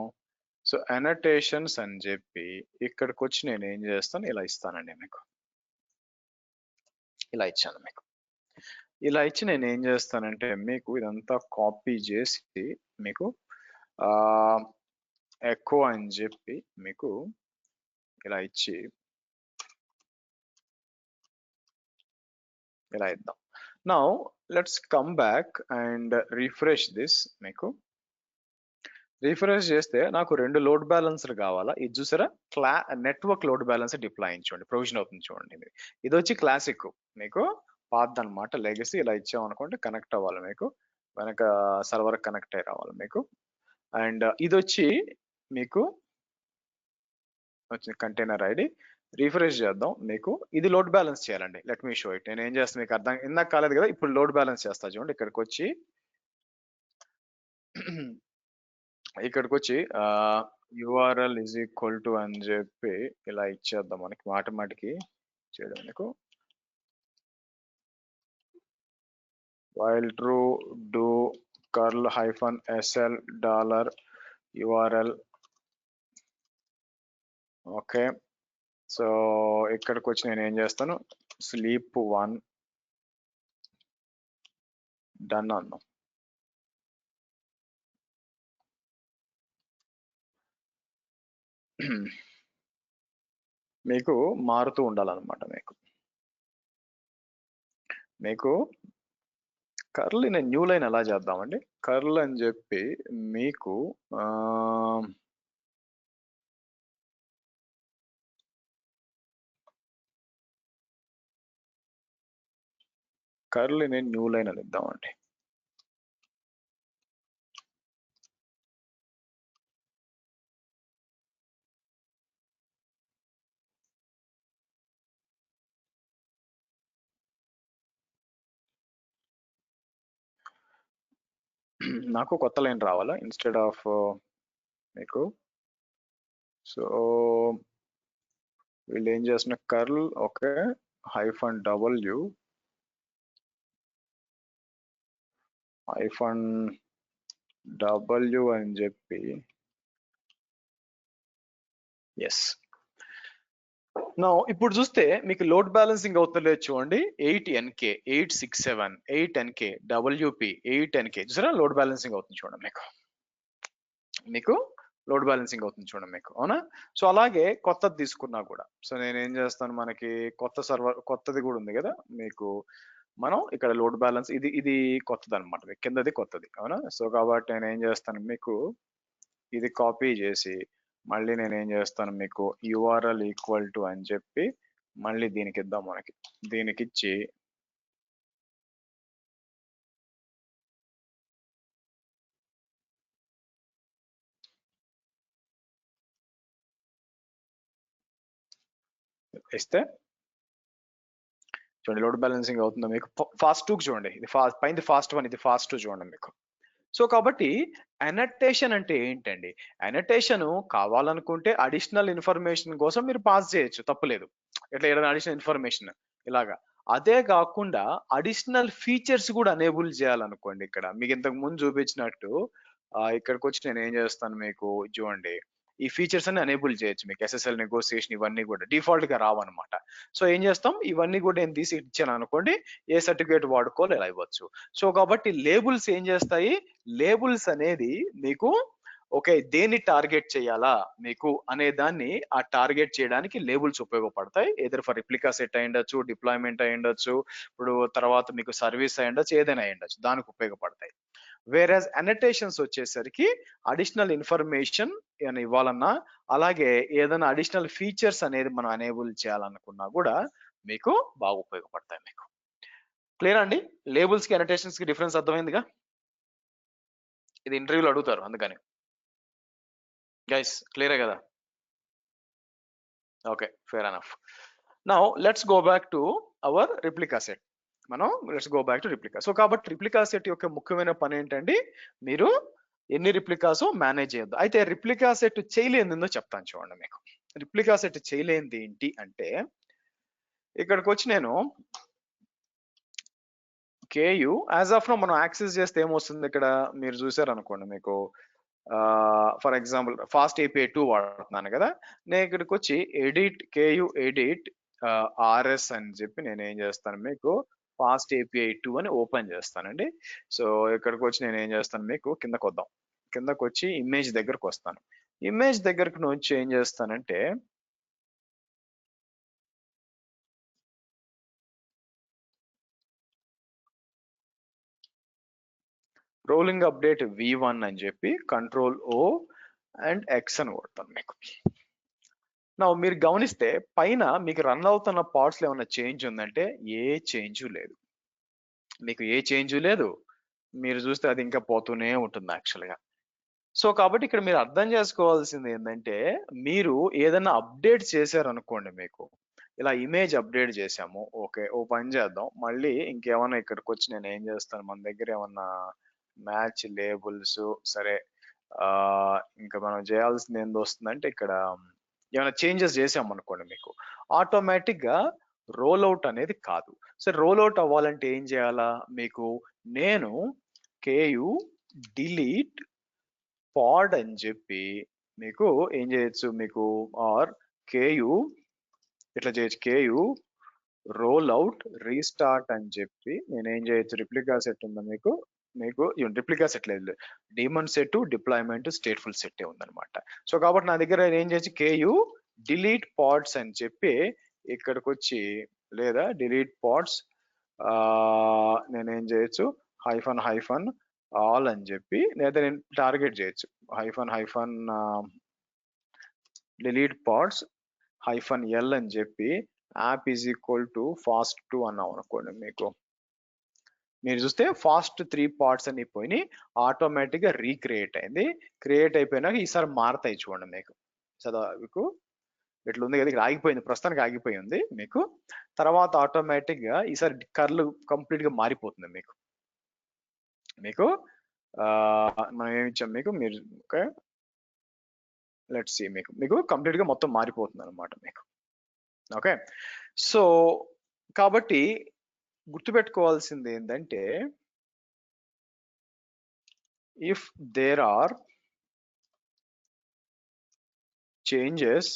సో అనోటేషన్స్ అని చెప్పి ఇక్కడికి వచ్చి నేను ఏం చేస్తాను, ఇలా ఇస్తానండి మీకు. ఇలా ఇచ్చాను మీకు. ఇలా ఇచ్చి నేను ఏం చేస్తానంటే మీకు ఇదంతా కాపీ చేసి మీకు ఎకో అని చెప్పి మీకు ఇలా ఇచ్చి ఇలా ఇద్దాం. Now let's come back and refresh this. మీకు రిఫ్రెష్ చేస్తే నాకు 2 లోడ్ బ్యాలెన్సర్ కావాలా. ఇది చూసారా, నెట్వర్క్ లోడ్ బ్యాలెన్సర్ డిప్లాయించండి, ప్రొవిజన్ అవుతుంది చూడండి. ఇది వచ్చి క్లాసిక్ మీకు పాత్ అనమాట, లెగసీ. ఇలా ఇచ్చామనుకోండి కనెక్ట్ అవ్వాలి మీకు, వెనక సర్వర్ కనెక్ట్ అయ్యి రావాలి మీకు. అండ్ ఇది వచ్చి మీకు వచ్చింది కంటైనర్ ID. రిఫ్రెష్ చేద్దాం మీకు. ఇది లోడ్ బ్యాలెన్స్ చేయాలండి. Let me show it. నేను ఏం చేస్తాను మీకు అర్థం, ఇందాక కాలేదు కదా, ఇప్పుడు లోడ్ బ్యాలెన్స్ చేస్తా చూడండి. ఇక్కడికి వచ్చి URL = అని చెప్పి ఇలా ఇచ్చేద్దాం మనకి, ఆటోమేటిక్ చేయడం మీకు. while true do curl -sl $URL. Okay, so ఇక్కడికి వచ్చి నేను ఏం చేస్తాను, sleep 1 done అన్నాం. మీకు మారుతూ ఉండాలన్నమాట. మీకు కర్ల్ ఇన్ న్యూ లైన్ ఎలా చేద్దామండి? కర్ల్ అని చెప్పి మీకు కర్ల్ ఇన్ న్యూ లైన్ అని ఇద్దామండి. నాకు కొత్త లైన్ రావాలా ఇన్స్టెడ్ ఆఫ్ మీకు. సో వీళ్ళు ఏం చేసిన కర్ల్ ఓకే హైఫన్ డబ్ల్యూ అని చెప్పి ఎస్. నా ఇప్పుడు చూస్తే మీకు లోడ్ బ్యాలెన్సింగ్ అవుతుందో చూడండి. 8NK 867 8NK WP 8NK చూసారా లోడ్ బ్యాలెన్సింగ్ అవుతుంది చూడండి. మీకు లోడ్ బ్యాలెన్సింగ్ అవుతుంది చూడండి మీకు, అవునా? సో అలాగే కొత్తది తీసుకున్నా కూడా, సో నేను ఏం చేస్తాను, మనకి కొత్త సర్వర్ కొత్తది కూడా ఉంది కదా మీకు, మనం ఇక్కడ లోడ్ బ్యాలెన్స్ ఇది కొత్తది అనమాట, కిందది కొత్తది, అవునా? సో కాబట్టి నేను ఏం చేస్తాను, మీకు ఇది కాపీ చేసి మళ్ళీ నేను ఏం చేస్తాను, మీకు URL ఈక్వల్ టు అని చెప్పి మళ్ళీ దీనికి ఇద్దాం. మనకి దీనికి ఇచ్చి ఇస్తే చూడండి లోడ్ బ్యాలెన్సింగ్ అవుతుందో మీకు. ఫాస్ట్ 2 చూడండి, ఇది పైన ఫాస్ట్ 1, ఇది ఫాస్ట్ 2 చూడండి మీకు. సో కాబట్టి అనటేషన్ అంటే ఏంటండి? అనటేషన్ కావాలనుకుంటే అడిషనల్ ఇన్ఫర్మేషన్ కోసం మీరు పాస్ చేయొచ్చు, తప్పులేదు. ఇట్లా ఏదైనా అడిషనల్ ఇన్ఫర్మేషన్ ఇలాగా. అదే కాకుండా అడిషనల్ ఫీచర్స్ కూడా అనేబుల్ చేయాలనుకోండి. ఇక్కడ మీకు ఇంతకు ముందు చూపించినట్టు ఇక్కడికి వచ్చి నేను ఏం చేస్తాను, మీకు చూడండి ఈ ఫీచర్స్ అన్ని అనేబుల్ చేయొచ్చు. మీకు SSL నెగోసియేషన్ ఇవన్నీ కూడా డిఫాల్ట్ గా రావన్నమాట. సో ఏం చేస్తాం, ఇవన్నీ కూడా నేను తీసి ఇచ్చాను అనుకోండి, ఏ సర్టిఫికేట్ వాడుకోవాలి ఇలా ఇవ్వచ్చు. సో కాబట్టి లేబుల్స్ ఏం చేస్తాయి, లేబుల్స్ అనేది మీకు ఓకే దేన్ని టార్గెట్ చేయాలా మీకు అనే దాన్ని ఆ టార్గెట్ చేయడానికి లేబుల్స్ ఉపయోగపడతాయి. ఏదర్ ఫర్ రిప్లికా సెట్ అయి ఉండొచ్చు, డిప్లాయ్మెంట్ అయి ఉండొచ్చు, ఇప్పుడు తర్వాత మీకు సర్వీస్ అయి ఉండొచ్చు, ఏదైనా అయి ఉండొచ్చు, దానికి ఉపయోగపడతాయి. వేరేస్ అనటేషన్స్ వచ్చేసరికి అడిషనల్ ఇన్ఫర్మేషన్ అని ఇవ్వాలన్నా, అలాగే ఏదైనా అడిషనల్ ఫీచర్స్ అనేది మనం అనేబుల్ చేయాలనుకున్నా కూడా మీకు బాగా ఉపయోగపడతాయి. మీకు క్లియర్ అండి? లేబుల్స్ కి అనటేషన్స్ కి డిఫరెన్స్ అర్థమైందిగా? ఇది ఇంటర్వ్యూలో అడుగుతారు, అందుకని గైస్ క్లియరే కదా? Okay, fair enough. Now let's go back to our replica set. Let's go back to replica. So కాబట్టి రిప్లికా సెట్ యొక్క ముఖ్యమైన పని ఏంటండి, మీరు ఎన్ని రిప్లికాస్ మేనేజ్ చేయొద్దు. అయితే రిప్లికా సెట్ చేయలేనిదో చెప్తాను చూడండి మీకు. రిప్లికా సెట్ చేయలేనిది ఏంటి అంటే, ఇక్కడికి వచ్చి నేను KU యాజ్ ఆఫ్ నో మనం యాక్సెస్ చేస్తే ఏమొస్తుంది, ఇక్కడ మీరు చూసారు అనుకోండి, మీకు ఫర్ ఎగ్జాంపుల్ ఫాస్ట్ API 2 వాడుతున్నాను కదా, నేను ఇక్కడికి వచ్చి ఎడిట్ KU ఎడిట్ RS అని చెప్పి నేను ఏం చేస్తాను, మీకు ఫాస్ట్ API 2 అని ఓపెన్ చేస్తానండి. సో ఇక్కడికి వచ్చి నేను ఏం చేస్తాను, మీకు కిందకు వద్దాం, కిందకు వచ్చి ఇమేజ్ దగ్గరకు వస్తాను. ఇమేజ్ దగ్గరకు నుంచి ఏం చేస్తానంటే, రోలింగ్ అప్డేట్ V1 అని చెప్పి Ctrl+O అండ్ X అని కొడతాను మీకు. నా మీరు గమనిస్తే పైన మీకు రన్ అవుతున్న పార్ట్స్ లో ఏమైనా చేంజ్ ఉందంటే ఏ చేంజ్ లేదు, మీకు ఏ చేంజ్ లేదు. మీరు చూస్తే అది ఇంకా పోతూనే ఉంటుంది యాక్చువల్గా. సో కాబట్టి ఇక్కడ మీరు అర్థం చేసుకోవాల్సింది ఏంటంటే, మీరు ఏదైనా అప్డేట్ చేశారు అనుకోండి, మీకు ఇలా ఇమేజ్ అప్డేట్ చేసాము, ఓకే ఓ పని చేద్దాం, మళ్ళీ ఇంకేమన్నా ఇక్కడికి వచ్చి నేను ఏం చేస్తాను, మన దగ్గర ఏమన్నా మ్యాచ్ లేబుల్స్ సరే ఇంకా మనం చేయాల్సింది ఏంది వస్తుందంటే, ఇక్కడ ఏమైనా చేంజెస్ చేసాం అనుకోండి, మీకు ఆటోమేటిక్ గా రోల్ అవుట్ అనేది కాదు. సో రోల్ అవుట్ అవ్వాలంటే ఏం చేయాలా, మీకు నేను KU డిలీట్ పాడ్ అని చెప్పి మీకు ఏం చేయొచ్చు, మీకు ఆర్ KU ఇట్లా చేయొచ్చు, KU రోల్ అవుట్ రీస్టార్ట్ అని చెప్పి నేనేం చేయొచ్చు, రిప్లికా సెట్ ఉందా మీకు, మీకు రిప్లికా సెట్ లేదు, demon set deployment stateful set ఉందన్నమాట. సో కాబట్టి నా దగ్గర ఏం చేయొచ్చు, కేయు డిలీట్ పాడ్స్ అని చెప్పి ఇక్కడికి వచ్చి, లేదా డిలీట్ పాడ్స్ నేనేం చేయొచ్చు, హైఫన్ హైఫన్ ఆల్ అని చెప్పి, లేదా నేను టార్గెట్ చేయొచ్చు hyphen hyphen delete pods hyphen L అని చెప్పి app is equal to fast 2 అన్నాం అనుకోండి. మీకు మీరు చూస్తే ఫాస్ట్ 3 పార్ట్స్ అని పోయినాయి, ఆటోమేటిక్ గా రీక్రియేట్ అయింది. క్రియేట్ అయిపోయినాక ఈసారి మారతాయి చూడండి మీకు. మీకు ఇట్లా ఉంది కదా, ఇక్కడ ఆగిపోయింది, ప్రస్తుతానికి ఆగిపోయి ఉంది మీకు. తర్వాత ఆటోమేటిక్ గా ఈసారి కర్లు కంప్లీట్ గా మారిపోతుంది మీకు. మీకు మనం ఏమి ఇచ్చాం మీకు, మీరు ఓకే లెట్స్ సీ, మీకు మీకు కంప్లీట్ గా మొత్తం మారిపోతుంది అనమాట మీకు. ఓకే, సో కాబట్టి గుర్తుపెట్టుకోవాల్సింది ఏంటంటే, if there are changes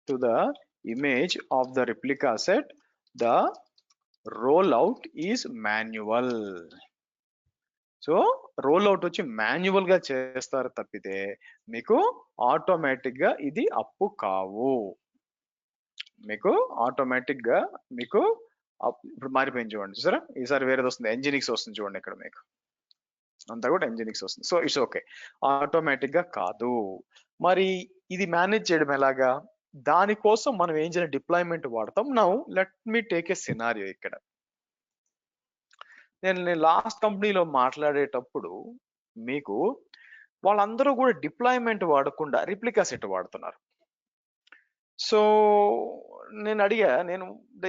to the image of the replica set, the rollout is manual. So rollout వచ్చి మాన్యువల్ గా చేస్తారు తప్పితే మీకు ఆటోమేటిక్ గా ఇది అప్పు కావు. మీకు ఆటోమేటిక్ గా మీకు ఇప్పుడు మారిపోయింది చూడండి, చూసారా, ఈసారి వేరేది వస్తుంది, ఎంజినిక్స్ వస్తుంది చూడండి ఇక్కడ మీకు, అంతా కూడా ఎంజినిక్స్ వస్తుంది. సో ఇట్స్ ఓకే, ఆటోమేటిక్ గా కాదు. మరి ఇది మేనేజ్ చేయడం ఎలాగా, దానికోసం మనం ఏం చేయాలి, డిప్లాయ్మెంట్ వాడతాం. Now let me take a scenario. ఇక్కడ నేను లాస్ట్ కంపెనీలో మాట్లాడేటప్పుడు మీకు వాళ్ళందరూ కూడా డిప్లాయ్మెంట్ వాడకుండా రిప్లికా సెట్ వాడుతున్నారు. సో నేను అడిగా,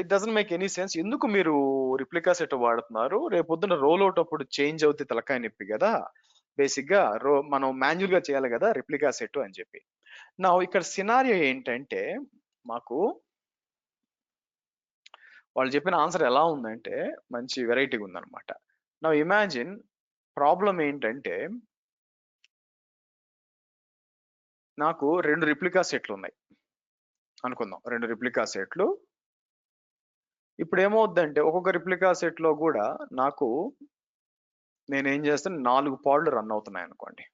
it doesn't make any sense, ఎందుకు మీరు రిప్లికా సెట్ వాడుతున్నారు, రేపొద్దున రోల్ అవుట్ అప్పుడు చేంజ్ అవుతే తలకాయ నొప్పి కదా, బేసిక్ గా మనం మాన్యువల్ గా చేయాలి కదా రిప్లికా సెట్ అని చెప్పి. నా ఇక్కడ సినారియో ఏంటంటే, మాకు వాళ్ళు చెప్పిన ఆన్సర్ ఎలా ఉందంటే మంచి వెరైటీగా ఉందన్నమాట. నా ఇమాజిన్ ప్రాబ్లం ఏంటంటే, నాకు 2 రిప్లికా సెట్లు ఉన్నాయి అనుకుందాం, 2 రిప్లికా సెట్లు. ఇప్పుడు ఏమవుద్దంటే ఒక్కొక్క రిప్లికా సెట్ లో కూడా నాకు నేనేం చేస్తాను, 4 పాడ్లు రన్ అవుతున్నాయి అనుకోండి.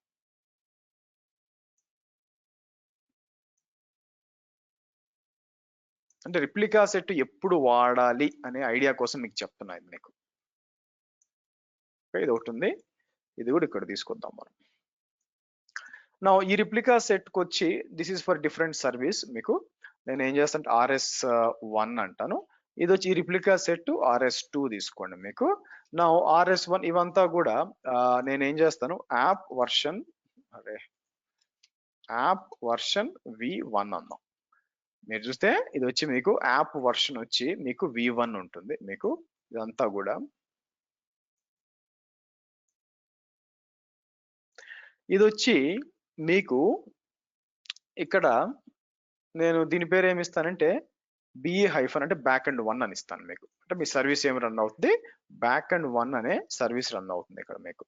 అంటే రిప్లికా సెట్ ఎప్పుడు వాడాలి అనే ఐడియా కోసం మీకు చెప్తున్నా ఇది మీకు. ఇది ఒకటి ఉంది, ఇది కూడా ఇక్కడ తీసుకొద్దాం మనం. నా ఈ రిప్లికా సెట్ కి వచ్చి this is for different service. మీకు నేను ఏం చేస్తాను, RS1 అంటాను. ఇది వచ్చి ఈ రిప్లికా సెట్ RS2 తీసుకోండి మీకు. నా RS1 ఇవంతా కూడా నేనేం చేస్తాను, యాప్ వర్షన్ V1 అన్నాం. మీరు చూస్తే ఇది వచ్చి మీకు యాప్ వర్షన్ వచ్చి మీకు V1 ఉంటుంది మీకు. ఇదంతా కూడా ఇది వచ్చి మీకు ఇక్కడ నేను దీని పేరు ఏమి ఇస్తానంటే BE హైఫన్ అంటే బ్యాక్ అండ్ 1 అని ఇస్తాను మీకు. అంటే మీ సర్వీస్ ఏమి రన్ అవుతుంది, బ్యాక్ అండ్ 1 అనే సర్వీస్ రన్ అవుతుంది ఇక్కడ మీకు.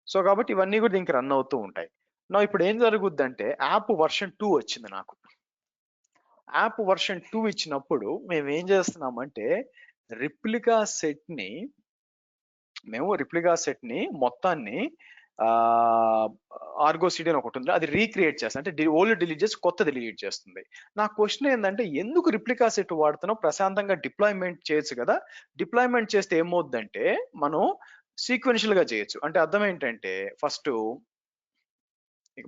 సో కాబట్టి ఇవన్నీ కూడా దీనికి రన్ అవుతూ ఉంటాయి. నా ఇప్పుడు ఏం జరుగుద్ది అంటే యాప్ వర్షన్ 2 వచ్చింది నాకు. యాప్ వర్షన్ 2 ఇచ్చినప్పుడు మేము ఏం చేస్తున్నామంటే రిప్లికా సెట్ ని మొత్తాన్ని ఆర్గో సిటీ అని ఒకటి ఉంది, అది రీక్రియేట్ చేస్తుంది. అంటే ఓల్డ్ డిలీట్ చేసి కొత్త డిలీట్ చేస్తుంది. నా క్వశ్చన్ ఏంటంటే, ఎందుకు రిప్లికా సెట్ వాడుతున్నావు, ప్రశాంతంగా డిప్లాయ్మెంట్ చేయొచ్చు కదా. డిప్లాయ్మెంట్ చేస్తే ఏమవుద్దంటే మనం సీక్వెన్షియల్ గా చేయొచ్చు. అంటే అర్థం ఏంటంటే, ఫస్ట్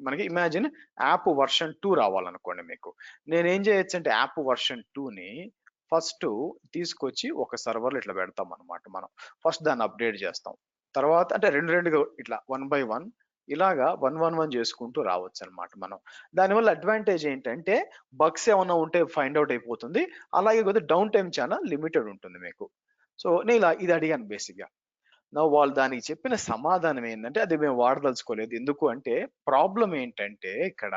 మనకి ఇమాజిన్ యాప్ వర్షన్ 2 రావాలనుకోండి మీకు. నేనేం చేయొచ్చు అంటే యాప్ వర్షన్ 2ని ఫస్ట్ తీసుకొచ్చి ఒక సర్వర్లో ఇట్లా పెడతాం అనమాట. మనం ఫస్ట్ దాన్ని అప్డేట్ చేస్తాం, తర్వాత అంటే రెండు ఇట్లా 1 by 1 ఇలాగా 1 చేసుకుంటూ రావచ్చు అనమాట మనం. దానివల్ల అడ్వాంటేజ్ ఏంటంటే బగ్స్ ఏమైనా ఉంటే ఫైండ్ అవుట్ అయిపోతుంది, అలాగే కొద్దిగా డౌన్ టైం చాలా లిమిటెడ్ ఉంటుంది మీకు. సో నేను ఇది అడిగాను బేసిక్ గా. వాళ్ళు దానికి చెప్పిన సమాధానం ఏంటంటే, అది మేము వాడదలుచుకోలేదు. ఎందుకు అంటే ప్రాబ్లం ఏంటంటే ఇక్కడ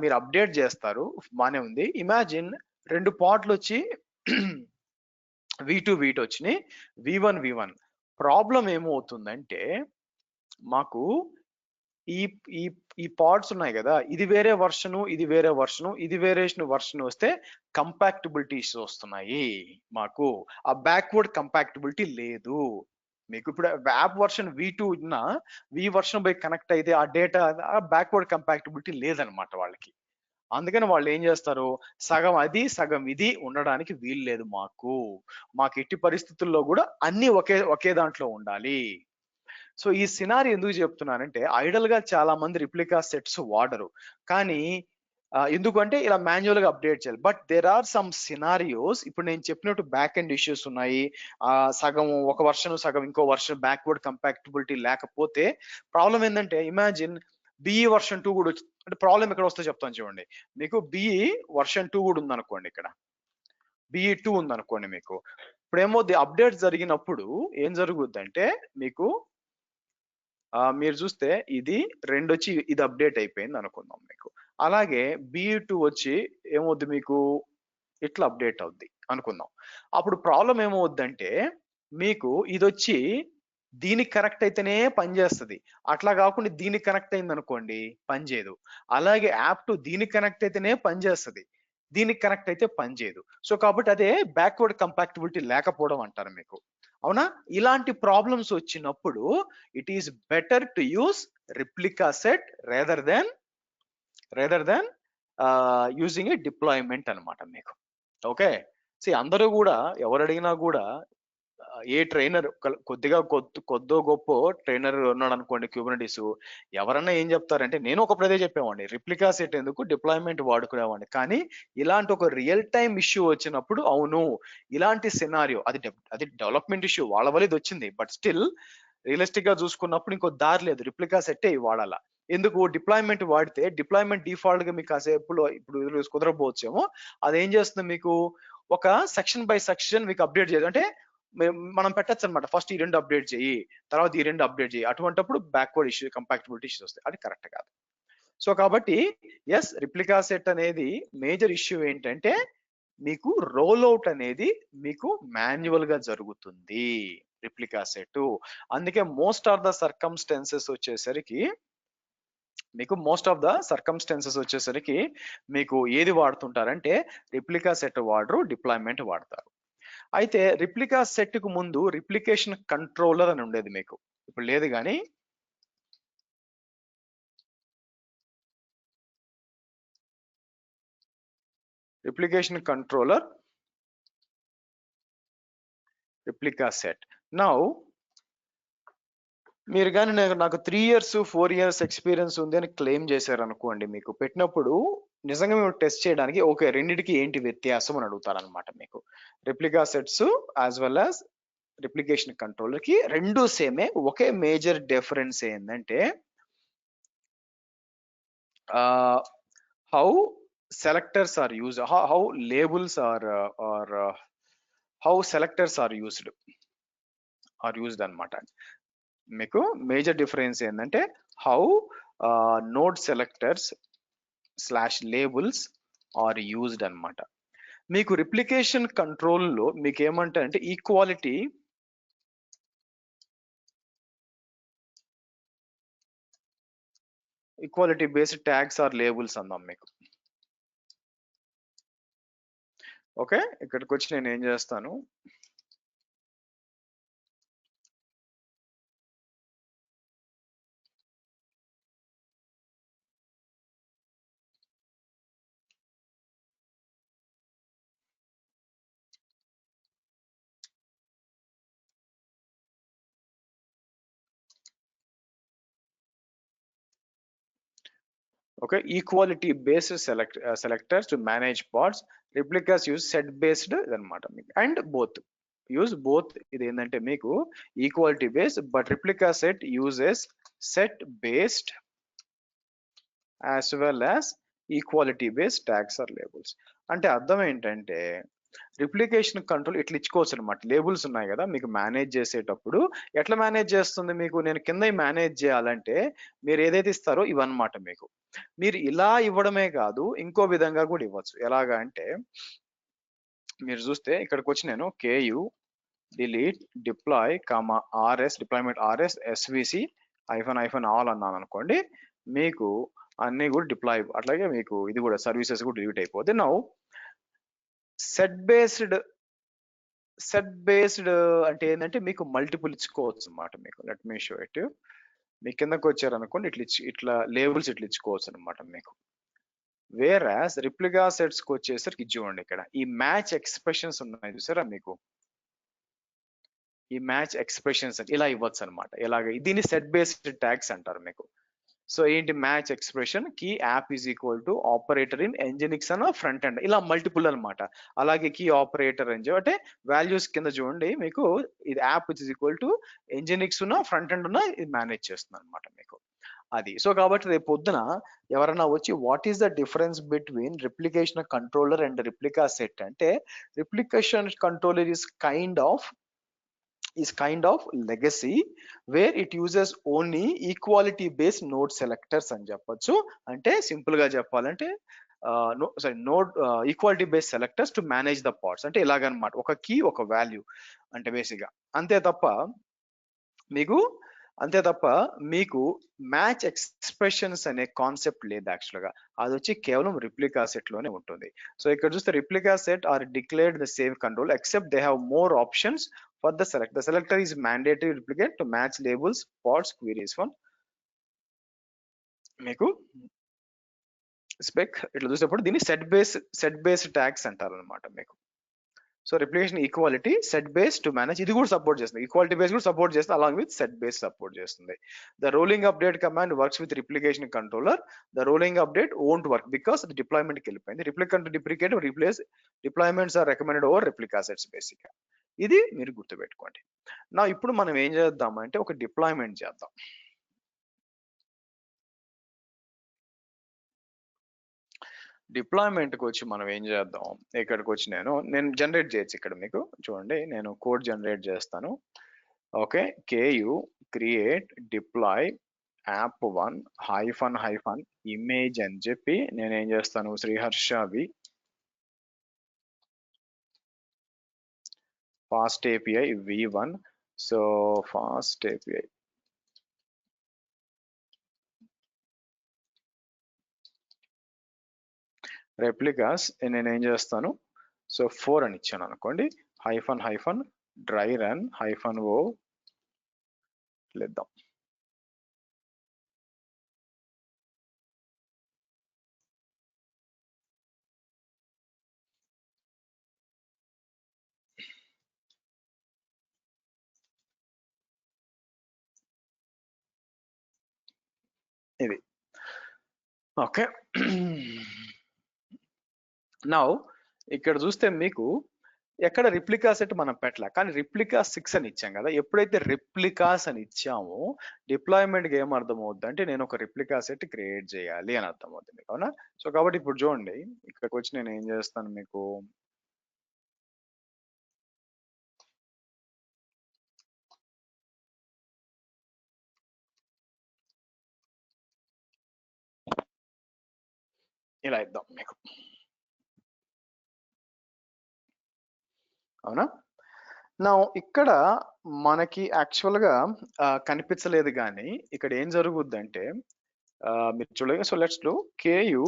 మీరు అప్డేట్ చేస్తారు, బానే ఉంది. ఇమాజిన్ 2 పార్ట్లు వచ్చి V2 వచ్చినాయి, V1 ప్రాబ్లం ఏమవుతుందంటే మాకు ఈ ఈ ఈ పాడ్స్ ఉన్నాయి కదా, ఇది వేరే వర్షను, ఇది వేరే వర్షను, ఇది వేరియేషన్ వర్షన్ వస్తే కంపాక్టబిలిటీస్ వస్తున్నాయి మాకు. ఆ బ్యాక్వర్డ్ కంపాక్టబిలిటీ లేదు మీకు. ఇప్పుడు యాప్ వర్షన్ V2 ఉన్న V వర్షన్ బై కనెక్ట్ అయితే ఆ డేటా బ్యాక్వర్డ్ కంపాక్టబిలిటీ లేదనమాట వాళ్ళకి. అందుకని వాళ్ళు ఏం చేస్తారు, సగం అది సగం ఇది ఉండడానికి వీలు లేదు మాకు. మాకు ఎట్టి పరిస్థితుల్లో కూడా అన్ని ఒకే దాంట్లో ఉండాలి. సో ఈ సినారీ ఎందుకు చెప్తున్నానంటే, ఐడల్ గా చాలా మంది రిప్లికా సెట్స్ వాడరు. కానీ ఎందుకంటే ఇలా మాన్యువల్ గా అప్డేట్ చేయాలి. But there are some scenarios, ఇప్పుడు నేను చెప్పినట్టు బ్యాక్ ఎండ్ ఇష్యూస్ ఉన్నాయి. సగం ఒక వర్షన్ సగం ఇంకో వర్షన్ బ్యాక్వర్డ్ కంపాక్టబిలిటీ లేకపోతే ప్రాబ్లం ఏంటంటే, ఇమాజిన్ బిఈ వర్షన్ 2 కూడా వచ్చి, అంటే ప్రాబ్లం ఎక్కడ వస్తుందో చెప్తాను చూడండి. మీకు బిఈ వర్షన్ 2 కూడా ఉందనుకోండి, ఇక్కడ బిఈ 2 ఉందనుకోండి మీకు. ఇప్పుడేమో అప్డేట్ జరిగినప్పుడు ఏం జరుగుద్దంటే మీకు మీరు చూస్తే ఇది 2 వచ్చి ఇది అప్డేట్ అయిపోయింది అనుకుందాం మీకు. అలాగే B2 వచ్చి ఏమవుద్ది మీకు, ఇట్లా అప్డేట్ అవుద్ది అనుకుందాం. అప్పుడు ప్రాబ్లం ఏమవుద్దంటే, మీకు ఇది వచ్చి దీనికి కనెక్ట్ అయితేనే పనిచేస్తుంది. అట్లా కాకుండా దీనికి కనెక్ట్ అయింది అనుకోండి పనిచేయదు. అలాగే యాప్ టు దీనికి కనెక్ట్ అయితేనే పనిచేస్తుంది, దీనికి కనెక్ట్ అయితే పనిచేయదు. సో కాబట్టి అదే బ్యాక్వర్డ్ కంపాక్టబిలిటీ లేకపోవడం అంటారు మీకు. అవునా? ఇలాంటి ప్రాబ్లమ్స్ వచ్చినప్పుడు it is better to use replica set rather than using a deployment అనమాట మీకు. ఓకే, అందరూ కూడా ఎవరు అడిగినా కూడా ఏ ట్రైనర్ కొద్దిగా కొద్దో గొప్ప ట్రైనర్ ఉన్నాడు అనుకోండి క్యూబర్నెటిస్, ఎవరన్నా ఏం చెప్తారంటే, నేను ఒకప్పుడు అదే చెప్పేవాడిని, రిప్లికా సెట్ ఎందుకు డిప్లాయ్మెంట్ వాడుకునేవాడిని. కానీ ఇలాంటి ఒక రియల్ టైమ్ ఇష్యూ వచ్చినప్పుడు, అవును ఇలాంటి సినారియో, అది డెవలప్మెంట్ ఇష్యూ వాళ్ళ వల్ల ఇది వచ్చింది, బట్ స్టిల్ రియలిస్టిక్ గా చూసుకున్నప్పుడు ఇంకో దారి లేదు, రిప్లికా సెట్టే వాడాలా. ఎందుకు డిప్లాయ్మెంట్ వాడితే డిప్లాయ్మెంట్ డిఫాల్ట్ గా మీకు కాసేపులో ఇప్పుడు కుదరపోవచ్చేమో, అదేం చేస్తుంది మీకు, ఒక సెక్షన్ బై సెక్షన్ మీకు అప్డేట్ చేయదు. అంటే మనం పెట్టచ్చు అనమాట, ఫస్ట్ ఈ 2 అప్డేట్ చేయి, తర్వాత ఈ 2 అప్డేట్ చేయి. అటువంటిప్పుడు బ్యాక్వర్డ్ ఇష్యూ కంపాక్టబిలిటీ ఇష్యూస్ వస్తాయి, అది కరెక్ట్ కాదు. సో కాబట్టి ఎస్, రిప్లికా సెట్ అనేది మేజర్ ఇష్యూ ఏంటంటే, మీకు రోల్ అవుట్ అనేది మీకు మాన్యువల్ గా జరుగుతుంది రిప్లికా సెట్. అందుకే మోస్ట్ ఆఫ్ ద సర్కమ్స్టెన్సెస్ వచ్చేసరికి మీకు ఏది వాడుతుంటారంటే, రిప్లికా సెట్ వాడరు, డిప్లాయ్మెంట్ వాడతారు. అయితే రిప్లికా సెట్ కు ముందు రిప్లికేషన్ కంట్రోలర్ అని ఉండేది మీకు, ఇప్పుడు లేదు. కానీ replication controller, replica set. Now మీరు కానీ నాకు 3 years 4 years ఎక్స్పీరియన్స్ ఉంది అని క్లెయిమ్ చేశారు అనుకోండి, మీకు పెట్టినప్పుడు నిజంగా మేము టెస్ట్ చేయడానికి ఓకే రెండింటికి ఏంటి వ్యత్యాసం అని అడుగుతారనమాట మీకు. Replica sets as well as replication controller కి రెండు సేమే. ఒకే మేజర్ డిఫరెన్స్ ఏంటంటే, how selectors are used, how labels are how selectors are used అనమాట. మీకు మేజర్ డిఫరెన్స్ ఏంటంటే, how node selectors / labels are used అనమాట. మీకు రిప్లికేషన్ కంట్రోల్ లో మీకు ఏమంటారంటే, equality based tags are labels అందాం మీకు. ఓకే, ఇక్కడికి వచ్చి నేను ఏం చేస్తాను, okay, equality based selectors to manage pods. Replicas use set based అనమాట మీకు, అండ్ both ఇది ఏంటంటే మీకు equality based, but replica set uses set based as well as equality based tags are labels. అంటే అర్థం ఏంటంటే, రిప్లికేషన్ కంట్రోల్ ఇట్లా ఇచ్చుకోవచ్చు అనమాట. లేబుల్స్ ఉన్నాయి కదా మీకు మేనేజ్ చేసేటప్పుడు, ఎట్లా మేనేజ్ చేస్తుంది మీకు, నేను కింద మేనేజ్ చేయాలంటే మీరు ఏదైతే ఇస్తారో ఇవన్నమాట మీకు. మీరు ఇలా ఇవ్వడమే కాదు, ఇంకో విధంగా కూడా ఇవ్వచ్చు. ఎలాగా అంటే, మీరు చూస్తే ఇక్కడికి వచ్చి నేను KU delete deploy RS deployment RS SVC -all అన్నాను అనుకోండి, మీకు అన్నీ కూడా డిప్లాయ్, అట్లాగే మీకు ఇది కూడా సర్వీసెస్ కూడా డిలీట్ అయిపోతుంది. నౌ సెట్ బేస్డ్ అంటే ఏంటంటే మీకు మల్టిపుల్ ఇచ్చుకోవచ్చు అన్నమాట. మీకు లెట్ మీ షో ఇట్. మీ కిందకి వచ్చారనుకోండి, ఇట్లా లేబుల్స్ ఇట్లా ఇచ్చుకోవచ్చు అనమాట మీకు. వేరాస్ రిప్లికా సెట్స్ కి వచ్చేసరికి చూడండి, ఇక్కడ ఈ మ్యాచ్ ఎక్స్ప్రెషన్స్ ఉన్నాయి చూసారా మీకు, ఈ మ్యాచ్ ఎక్స్ప్రెషన్స్ ఇలా ఇవ్వచ్చు అనమాట. ఇలాగ దీన్ని సెట్ బేస్డ్ ట్యాగ్స్ అంటారు మీకు. సో ఏంటి, match expression key app is equal to operator in NGINX అన్న ఫ్రంట్ ఎండ్, ఇలా మల్టిపుల్ అనమాట. అలాగే కీ ఆపరేటర్ అని అంటే వాల్యూస్ కింద చూడండి మీకు, ఇది app is equal to Nginx ఉన్న ఫ్రంట్ ఎండ్ ఉన్న ఇది మేనేజ్ చేస్తుంది అనమాట మీకు. అది సో కాబట్టి రేపు పొద్దున ఎవరైనా వచ్చి what is the difference between replication controller and replica set అంటే, replication controller is kind of legacy where it uses only equality based node selectors అని చెప్పొచ్చు. అంటే సింపుల్ గా చెప్పాలంటే node equality based selectors to manage the parts అంటే ఇలాగనమాట. ఒక key ఒక వాల్యూ అంటే బేసిక్ గా, అంతే తప్ప మీకు మ్యాచ్ ఎక్స్ప్రెషన్స్ అనే కాన్సెప్ట్ లేదు యాక్చువల్ గా. అది వచ్చి కేవలం రిప్లికా సెట్ లోనే ఉంటుంది. సో ఇక్కడ చూస్తే replica set are declared the same control except they have more options for the select. The selector is mandatory replicate to match labels, pods, queries. One మీకు స్పెక్ ఇట్లా చూసేటప్పుడు దీన్ని సెట్ బేస్ ట్యాగ్స్ అంటారు అనమాట మీకు. So replication equality set base to manage ఇది కూడా support చేస్తుంది, ఈక్వాలిటీ బేస్ కూడా సపోర్ట్ చేస్తుంది, along with set base support చేస్తుంది. The rolling update command works with replication controller. The rolling update won't work because అది డిప్లాయ్మెంట్కి వెళ్ళిపోయింది. Replicate replace deployments are recommended over replica sets basic గా. ఇది మీరు గుర్తుపెట్టుకోండి. నా ఇప్పుడు మనం ఏం చేద్దాం అంటే ఒక డిప్లాయ్మెంట్ చేద్దాం. డిప్లాయ్మెంట్కి వచ్చి మనం ఏం చేద్దాం, ఇక్కడికి వచ్చి నేను జనరేట్ చేయొచ్చు. ఇక్కడ మీకు చూడండి, నేను కోడ్ జనరేట్ చేస్తాను. Okay, KU create deploy app1 --- image అని చెప్పి నేను ఏం చేస్తాను, శ్రీహర్షవి fast API v1. So fast API replicas నేను ఏం చేస్తాను, సో 4 అని ఇచ్చాను అనుకోండి, --- డ్రై రన్ -o లేద్దాం. ఇది ఓకే. నౌ ఇక్కడ చూస్తే మీకు ఎక్కడ రిప్లికా సెట్ మనం పెట్టలే, కానీ రిప్లికా 6 అని ఇచ్చాం కదా. ఎప్పుడైతే రిప్లికాస్ అని ఇచ్చామో డిప్లాయ్మెంట్కి ఏం అర్థమవుద్ది అంటే నేను ఒక రిప్లికా సెట్ క్రియేట్ చేయాలి అని అర్థమవుతుంది మీకు, అవునా? సో కాబట్టి ఇప్పుడు చూడండి, ఇక్కడికి వచ్చి నేను ఏం చేస్తాను మీకు, ఇలా ఇద్దాం మీకు, అవునా? నా ఇక్కడ మనకి యాక్చువల్ గా కనిపించలేదు, కానీ ఇక్కడ ఏం జరుగుద్ది అంటే మీరు చూడగా, so let's do KU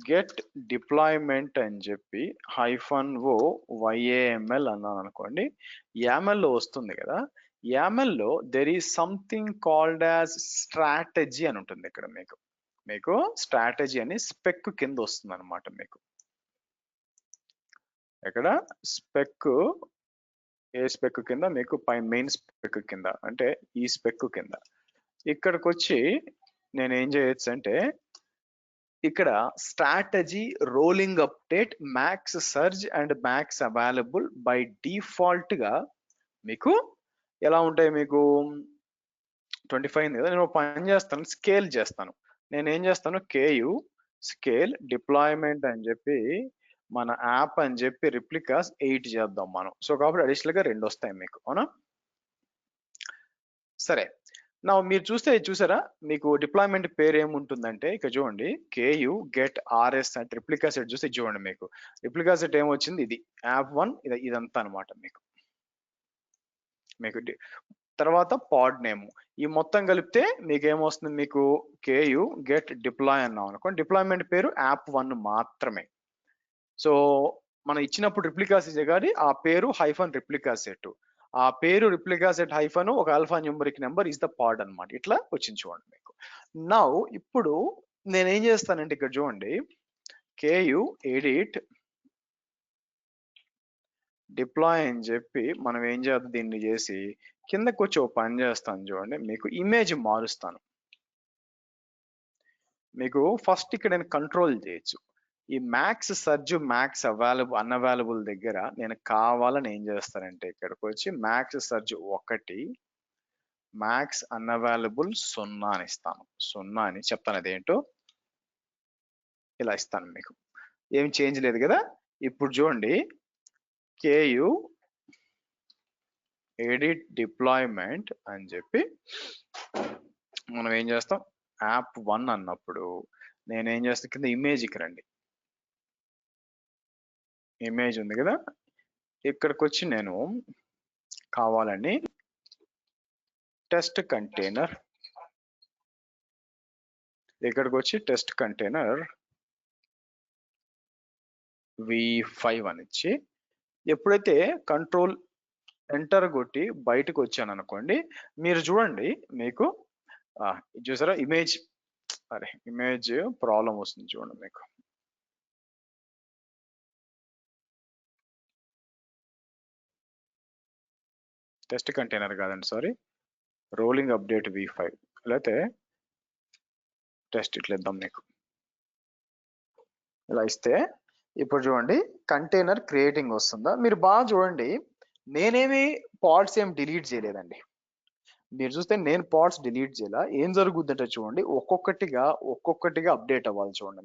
get deployment అని చెప్పి -o YAML అన్నాను అనుకోండి, YAML లో వస్తుంది కదా. YAML లో there is something called as strategy అని ఉంటుంది. ఇక్కడ మీకు స్ట్రాటజీ అని స్పెక్ కింద వస్తుంది అనమాట. మీకు ఇక్కడ ఏ స్పెక్ కింద మీకు మెయిన్ స్పెక్ కింద అంటే ఈ స్పెక్ కింద ఇక్కడికి వచ్చి నేను ఏం చేయొచ్చు అంటే, ఇక్కడ strategy rolling update max surge and max available by default గా మీకు ఎలా ఉంటాయి, మీకు 25 కదా. నేను పని చేస్తాను, స్కేల్ చేస్తాను. నేను ఏం చేస్తాను, KU స్కేల్ డిప్లాయ్మెంట్ అని చెప్పి మన యాప్ అని చెప్పి రిప్లికాస్ 8 చేద్దాం మనం. సో కాబట్టి అడిషనల్ గా 2 వస్తాయి మీకు, అవునా? సరే, నా మీరు చూసారా మీకు డిప్లాయ్మెంట్ పేరు ఏముంటుందంటే, ఇక్కడ చూడండి KU గెట్ RS అంటే రిప్లికా సెట్ చూస్తే చూడండి, మీకు రిప్లికా సెట్ ఏమొచ్చింది, ఇది app1 ఇదంతా అనమాట. మీకు తర్వాత పాడ్ నేమ్, ఈ మొత్తం కలిపితే మీకు ఏమొస్తుంది, మీకు కేయు గెట్ డిప్లాయ్ అన్నాం అనుకోండి, డిప్లాయ్మెంట్ పేరు యాప్1 మాత్రమే. సో మనం ఇచ్చినప్పుడు రిప్లికా సెట్ కానీ ఆ పేరు హైఫన్ రిప్లికా సెట్, ఆ పేరు రిప్లికా సెట్ హైఫన్ ఒక alpha numeric number is the pod అన్నమాట. ఇట్లా వచ్చింది చూడండి మీకు. నౌ ఇప్పుడు నేను ఏం చేస్తానంటే ఇక్కడ చూడండి, కేయు ఎడిట్ డిప్లాయ్ అని చెప్పి మనం ఏం చేద్దాం, దీన్ని చేసి కిందకు వచ్చి ఒక పని చేస్తాను చూడండి, మీకు ఇమేజ్ మారుస్తాను. మీకు ఫస్ట్ ఇక్కడ నేను కంట్రోల్ చేయొచ్చు, ఈ మ్యాక్స్ సర్జ్ మ్యాక్స్ అన్అవైలబుల్ దగ్గర నేను కావాలని ఏం చేస్తానంటే ఇక్కడికి వచ్చి మ్యాక్స్ సర్జ్ 1 మ్యాక్స్ అన్అవైలబుల్ 0 అని ఇస్తాను. 0 అని చెప్తాను, అదేంటో ఇలా ఇస్తాను. మీకు ఏం చేంజ్ లేదు కదా. ఇప్పుడు చూడండి, కేయు ఎడిట్ డిప్లాయ్మెంట్ అని చెప్పి మనం ఏం చేస్తాం, యాప్1 అన్నప్పుడు నేనేం చేస్తాను, కింద ఇమేజ్కి రండి, ఇమేజ్ ఉంది కదా, ఇక్కడికి వచ్చి నేను కావాలని టెస్ట్ కంటైనర్, ఇక్కడికి వచ్చి టెస్ట్ కంటైనర్ v5 అని ఇచ్చి ఎప్పుడైతే కంట్రోల్ ఎంటర్ కొట్టి బయటకు వచ్చాను అనుకోండి, మీరు చూడండి మీకు చూసారా ఇమేజ్, ఇమేజ్ ప్రాబ్లం వస్తుంది చూడండి మీకు. టెస్ట్ కంటైనర్ కాదండి, సారీ, రోలింగ్ అప్డేట్ v5 లేకపోతే టెస్ట్ ఇట్లా ఇద్దాం మీకు. ఇలా ఇస్తే ఇప్పుడు చూడండి కంటైనర్ క్రియేటింగ్ వస్తుందా, మీరు బాగా చూడండి, నేనేమి పాడ్స్ ఏం డిలీట్ చేయలేదండి. మీరు చూస్తే నేను పాడ్స్ డిలీట్ చేయాల, ఏం జరుగుతుందంటే చూడండి, ఒక్కొక్కటిగా అప్డేట్ అవ్వాలి చూడండి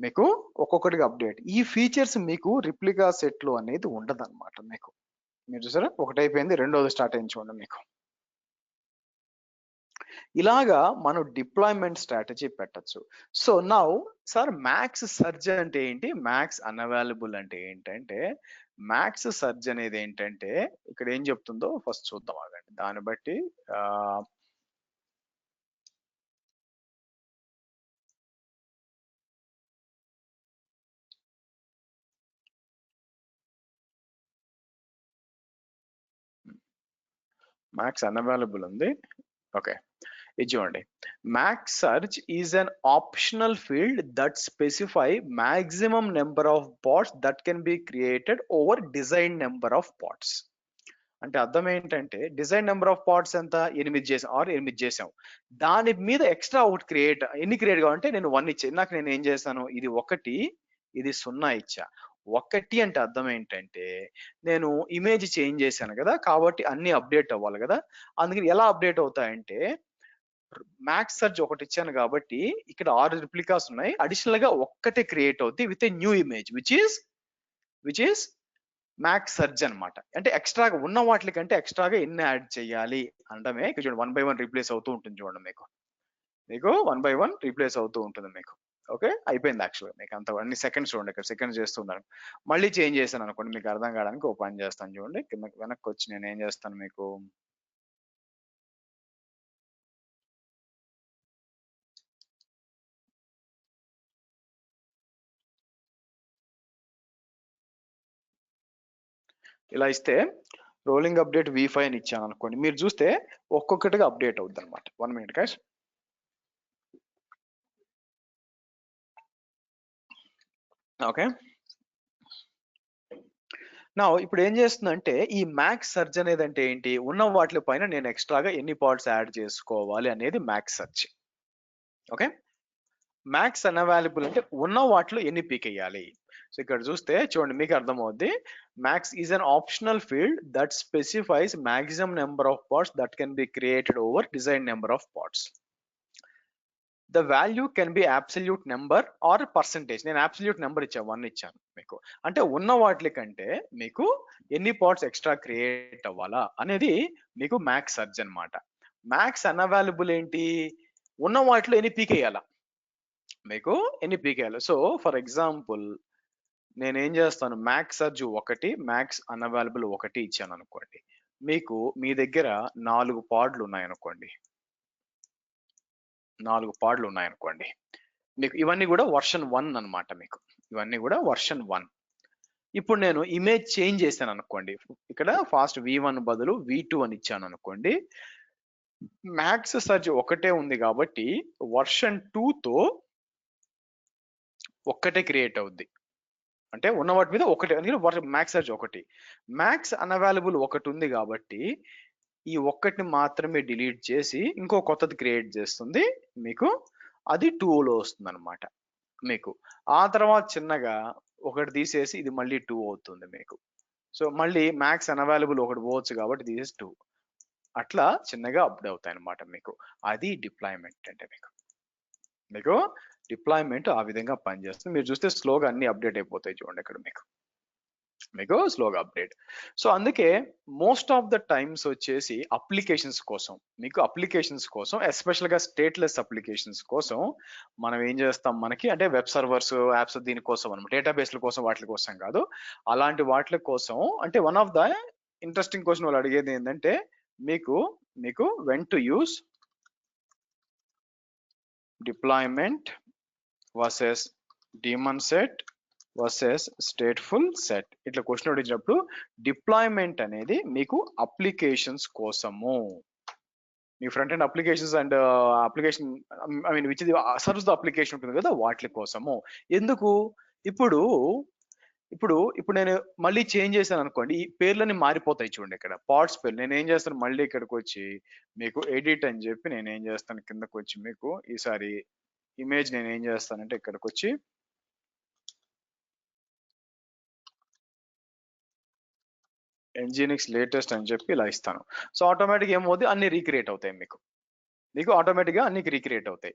మీకు ఒక్కొక్కటిగా అప్డేట్. ఈ ఫీచర్స్ మీకు రిప్లికా సెట్ లో అనేది ఉండదు అనమాట. మీకు మీరు చూసారా, ఒకటి అయిపోయింది, రెండోది స్టార్ట్ అయింది చూడండి మీకు. ఇలాగా మనం డిప్లాయ్మెంట్ స్ట్రాటజీ పెట్టచ్చు. So now sir max surge అంటే ఏంటి, మ్యాక్స్ అన్అవైలబుల్ అంటే ఏంటంటే, మ్యాక్స్ సర్జ్ అనేది ఏంటంటే ఇక్కడ ఏం చెప్తుందో ఫస్ట్ చూద్దాం ఆగండి, దాన్ని బట్టి మ్యాక్స్ అన్అవైలబుల్ ఉంది. ఓకే, ఇది చూడండి, max surge is an optional field that specify maximum number of pods that can be created over design number of pods. అంటే అర్థం ఏంటంటే, డిజైన్ నెంబర్ ఆఫ్ పాడ్స్ ఎంత 8 చేసాం, దాని మీద ఎక్స్ట్రా ఒకటి ఎన్ని క్రియేట్ కావాలంటే నేను 1 ఇచ్చాను. నాకు నేను ఏం చేశాను, ఇది 1 ఇది 0 ఇచ్చా. 1 అంటే అర్థం ఏంటంటే నేను ఇమేజ్ చేంజ్ చేశాను కదా, కాబట్టి అన్ని అప్డేట్ అవ్వాలి కదా. అందుకని ఎలా అప్డేట్ అవుతాయంటే, మ్యాక్స్ సర్జ్ 1 ఇచ్చాను కాబట్టి ఇక్కడ 6 రిప్లికాస్ ఉన్నాయి, అడిషనల్ గా 1 క్రియేట్ అవుద్ది with a new image which is max surge అనమాట. అంటే ఎక్స్ట్రాగా ఉన్న వాటి కంటే ఎక్స్ట్రాగా ఎన్ని యాడ్ చేయాలి అంటే చూడండి, 1 by 1 రీప్లేస్ అవుతూ ఉంటుంది చూడండి మీకు 1 by 1 రీప్లేస్ అవుతూ ఉంటుంది మీకు. ఓకే, అయిపోయింది యాక్చువల్గా మీకు అంత అన్ని సెకండ్స్ చూడండి, ఇక్కడ సెకండ్స్ చేస్తున్నాను. మళ్ళీ చేంజ్ చేశాను అనుకోండి, మీకు అర్థం కావడానికి ఓ పని చేస్తాను చూడండి, కిందకి వెనక్కి వచ్చి నేను ఏం చేస్తాను మీకు, ఇలా ఇస్తే రోలింగ్ అప్డేట్ v5 అని ఇచ్చాను అనుకోండి, మీరు చూస్తే ఒక్కొక్కటిగా అప్డేట్ అవుద్ది అనమాట. 1 minute guys. ఓకే, నా ఇప్పుడు ఏం చేస్తుందంటే, ఈ మ్యాక్స్ సర్చ్ అనేది అంటే ఏంటి, ఉన్న వాటి పైన నేను ఎక్స్ట్రాగా ఎన్ని పాడ్స్ యాడ్ చేసుకోవాలి అనేది max search. Okay, max unavailable అంటే ఉన్న వాటిలో ఎన్ని పీక్ వేయాలి. సో ఇక్కడ చూస్తే చూడండి మీకు అర్థమవుద్ది, max is an optional field that specifies maximum number of pods that can be created over design number of pods. The value can be absolute number or percentage. నేను అబ్సల్యూట్ నెంబర్ ఇచ్చాను, 1 ఇచ్చాను మీకు. అంటే ఉన్న వాటి కంటే మీకు ఎన్ని పాడ్స్ ఎక్స్ట్రా క్రియేట్ అవ్వాలా అనేది మీకు మ్యాక్స్ సర్చ్ అనమాట. మ్యాక్స్ అన్అవైలబుల్ ఏంటి, ఉన్న వాటిలో ఎన్ని పీక్ వేయాలా, మీకు ఎన్ని పీక్ వేయాలి. సో ఫర్ ఎగ్జాంపుల్ నేనేం చేస్తాను, మ్యాక్స్ సర్చ్ 1 మ్యాక్స్ అన్అవైలబుల్ 1 ఇచ్చాను అనుకోండి, మీకు మీ దగ్గర 4 పాడ్లు ఉన్నాయనుకోండి. 4 పాడ్లు ఉన్నాయనుకోండి. మీకు ఇవన్నీ కూడా వర్షన్ 1 అన్నమాట మీకు. ఇవన్నీ కూడా వర్షన్ 1. ఇప్పుడు నేను ఇమేజ్ చేంజ్ చేశాను అనుకోండి. ఇక్కడ ఫాస్ట్ V1 బదులు V2 అని ఇచ్చాను అనుకోండి. మ్యాక్స్ సర్జ్ ఒకటే ఉంది కాబట్టి వర్షన్ 2తో ఒక్కటే క్రియేట్ అవుద్ది. అంటే ఉన్న వాటి మీద ఒకటే మ్యాక్స్ సర్జ్ ఒకటి. మ్యాక్స్ అన్అవైలబుల్ ఒకటి ఉంది కాబట్టి ఈ ఒక్కటిని మాత్రమే డిలీట్ చేసి ఇంకో కొత్తది క్రియేట్ చేస్తుంది మీకు. అది 2లో వస్తుంది అనమాట మీకు. ఆ తర్వాత చిన్నగా ఒకటి తీసేసి ఇది మళ్ళీ 2 అవుతుంది మీకు. సో మళ్ళీ మ్యాక్స్ అన్అవైలబుల్ ఒకటి పోవచ్చు కాబట్టి తీసేసి 2 అట్లా చిన్నగా అప్డేట్ అవుతాయి అనమాట మీకు. అది డిప్లాయ్మెంట్ అంటే మీకు డిప్లాయ్మెంట్ ఆ విధంగా పనిచేస్తుంది. మీరు చూస్తే స్లోగా అన్ని అప్డేట్ అయిపోతాయి చూడండి ఇక్కడ మీకు స్లోగా అప్డేట్. సో అందుకే మోస్ట్ ఆఫ్ ద టైమ్స్ వచ్చేసి అప్లికేషన్స్ కోసం ఎస్పెషల్ గా స్టేట్లెస్ అప్లికేషన్స్ కోసం మనం ఏం చేస్తాం, మనకి అంటే వెబ్ సర్వర్స్ యాప్స్ దీనికోసం అనమాట, డేటాబేస్ల కోసం వాటి కోసం కాదు, అలాంటి వాటి కోసం. అంటే one of the interesting question వాళ్ళు అడిగేది ఏంటంటే మీకు when to use deployment versus daemon set versus stateful set. ఇట్లా క్వశ్చన్ అడిగినప్పుడు డిప్లాయ్మెంట్ అనేది మీకు అప్లికేషన్స్ కోసము, మీ front end applications and application which serves the application ఉంటుంది కదా వాటి కోసము. ఎందుకు ఇప్పుడు నేను మళ్ళీ చేంజ్ చేశాను అనుకోండి, ఈ పేర్లన్నీ మారిపోతాయి చూడండి. ఇక్కడ పార్ట్స్ పేర్లు నేను ఏం చేస్తాను, మళ్ళీ ఇక్కడికి వచ్చి మీకు ఎడిట్ అని చెప్పి నేను ఏం చేస్తాను, కిందకి వచ్చి మీకు ఈసారి ఇమేజ్ నేను ఏం చేస్తానంటే ఇక్కడికి వచ్చి nginx లేటెస్ట్ అని చెప్పి ఇలా ఇస్తాను. సో ఆటోమేటిక్ ఏమవుతుంది, అన్ని రీక్రియేట్ అవుతాయి మీకు ఆటోమేటిక్ గా అన్ని రీక్రియేట్ అవుతాయి.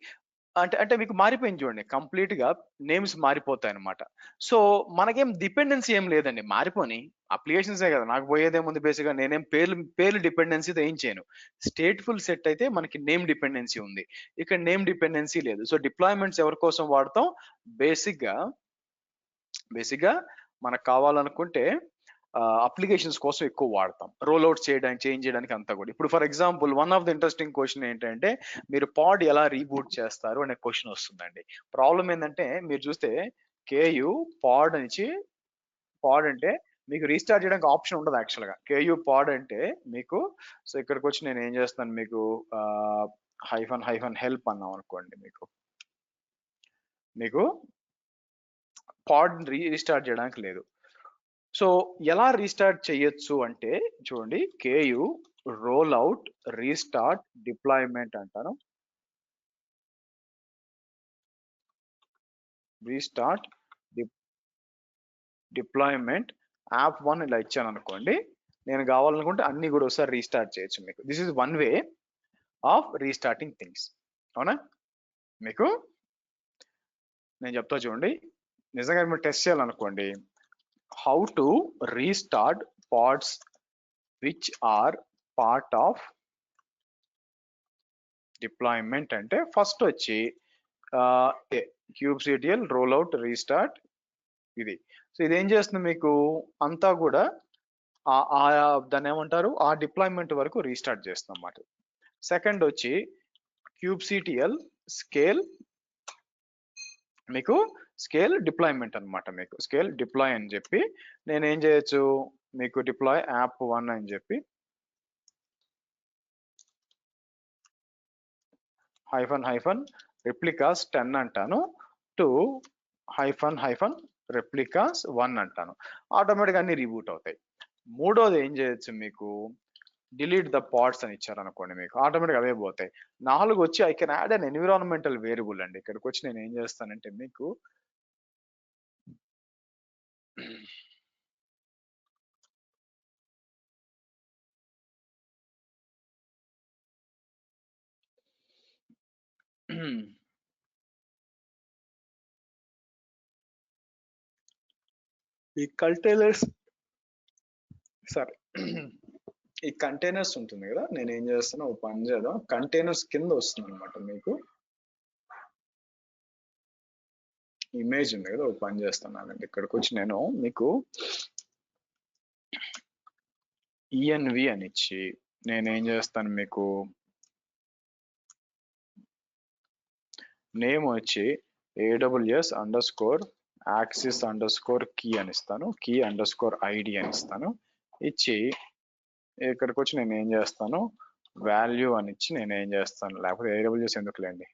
అంటే మీకు మారిపోయింది చూడండి, కంప్లీట్ గా నేమ్స్ మారిపోతాయి అనమాట. సో మనకేం డిపెండెన్సీ ఏం లేదండి, మారిపోని అప్లికేషన్సే కదా, నాకు పోయేదేముంది బేసిక్ గా. నేనేం పేర్లు డిపెండెన్సీతో ఏం చేయను. స్టేట్ఫుల్ సెట్ అయితే మనకి నేమ్ డిపెండెన్సీ ఉంది, ఇక్కడ నేమ్ డిపెండెన్సీ లేదు. సో డిప్లాయ్మెంట్స్ ఎవరి కోసం వాడతాం, బేసిక్ గా మనకు కావాలనుకుంటే అప్లికేషన్స్ కోసం ఎక్కువ వాడతాం, రోల్ అవుట్ చేయడానికి చేంజ్ చేయడానికి అంతా కూడా. ఇప్పుడు for example one of the interesting question ఏంటంటే మీరు పాడ్ ఎలా రీబూట్ చేస్తారు అనే క్వశ్చన్ వస్తుందండి. ప్రాబ్లం ఏంటంటే మీరు చూస్తే కేయు పాడ్ అంటే మీకు రీస్టార్ట్ చేయడానికి ఆప్షన్ ఉండదు యాక్చువల్ గా. కేయు పాడ్ అంటే మీకు, సో ఇక్కడికి వచ్చి నేను ఏం చేస్తాను, మీకు హైఫన్ హెల్ప్ అన్నాం అనుకోండి, మీకు పాడ్ రీస్టార్ట్ చేయడానికి లేదు. సో ఎలా రీస్టార్ట్ చేయొచ్చు అంటే చూడండి, Ku role out restart deployment అంటాను. రీస్టార్ట్ డిప్లాయ్మెంట్ యాప్1 ఇలా ఇచ్చాను అనుకోండి, నేను కావాలనుకుంటే అన్ని కూడా ఒకసారి రీస్టార్ట్ చేయొచ్చు మీకు. This is one way of restarting things. అవునా, మీకు నేను చెప్తా చూడండి. నిజంగా మీరు టెస్ట్ చేయాలనుకోండి, how to restart pods which are part of deployment అంటే ఫస్ట్ వచ్చి kubectl రోల్ అవుట్ రీస్టార్ట్ ఇది. సో ఇదేం చేస్తుంది మీకు అంతా కూడా దాన్ని ఏమంటారు, ఆ డిప్లాయ్మెంట్ వరకు రీస్టార్ట్ చేస్తుంది అన్నమాట. సెకండ్ వచ్చి kubectl స్కేల్, మీకు స్కేల్ డిప్లాయ్మెంట్ అనమాట. మీకు స్కేల్ డిప్లాయ్ అని చెప్పి నేను ఏం చేయొచ్చు, మీకు డిప్లాయ్ యాప్1 అని చెప్పి హైఫన్ రెప్లికాస్ 10 అంటాను, టు హైఫన్ రెప్లికాస్ 1 అంటాను. ఆటోమేటిక్ అన్ని రీబూట్ అవుతాయి. మూడోది ఏం చేయొచ్చు, మీకు డిలీట్ ద పాడ్స్ అని ఇచ్చారు అనుకోండి, మీకు ఆటోమేటిక్ అవే పోతాయి. 4 వచ్చి I can add an environmental variable అండి. ఇక్కడికి వచ్చి నేను ఏం చేస్తానంటే మీకు ఈ కంటైనర్స్ ఈ కంటైనర్స్ ఉంటుంది కదా, నేను ఏం చేస్తాను, ఒక పని చేద్దాం, కంటైనర్స్ కింద వస్తుంది అనమాట. మీకు ఇమేజ్ ఉంది కదా, ఒక పని చేస్తాను అంటే ఇక్కడికి వచ్చి నేను మీకు ఈఎన్వి అని ఇచ్చి నేనేం చేస్తాను, మీకు నేమ్ వచ్చి AWS underscore axis underscore key అని ఇస్తాను, కీ అండర్స్కోర్ ఐడి అని ఇస్తాను. ఇచ్చి ఇక్కడికి వచ్చి నేను ఏం చేస్తాను, వాల్యూ అని ఇచ్చి నేను ఏం చేస్తాను, లేకపోతే AWS ఎందుకులేండి,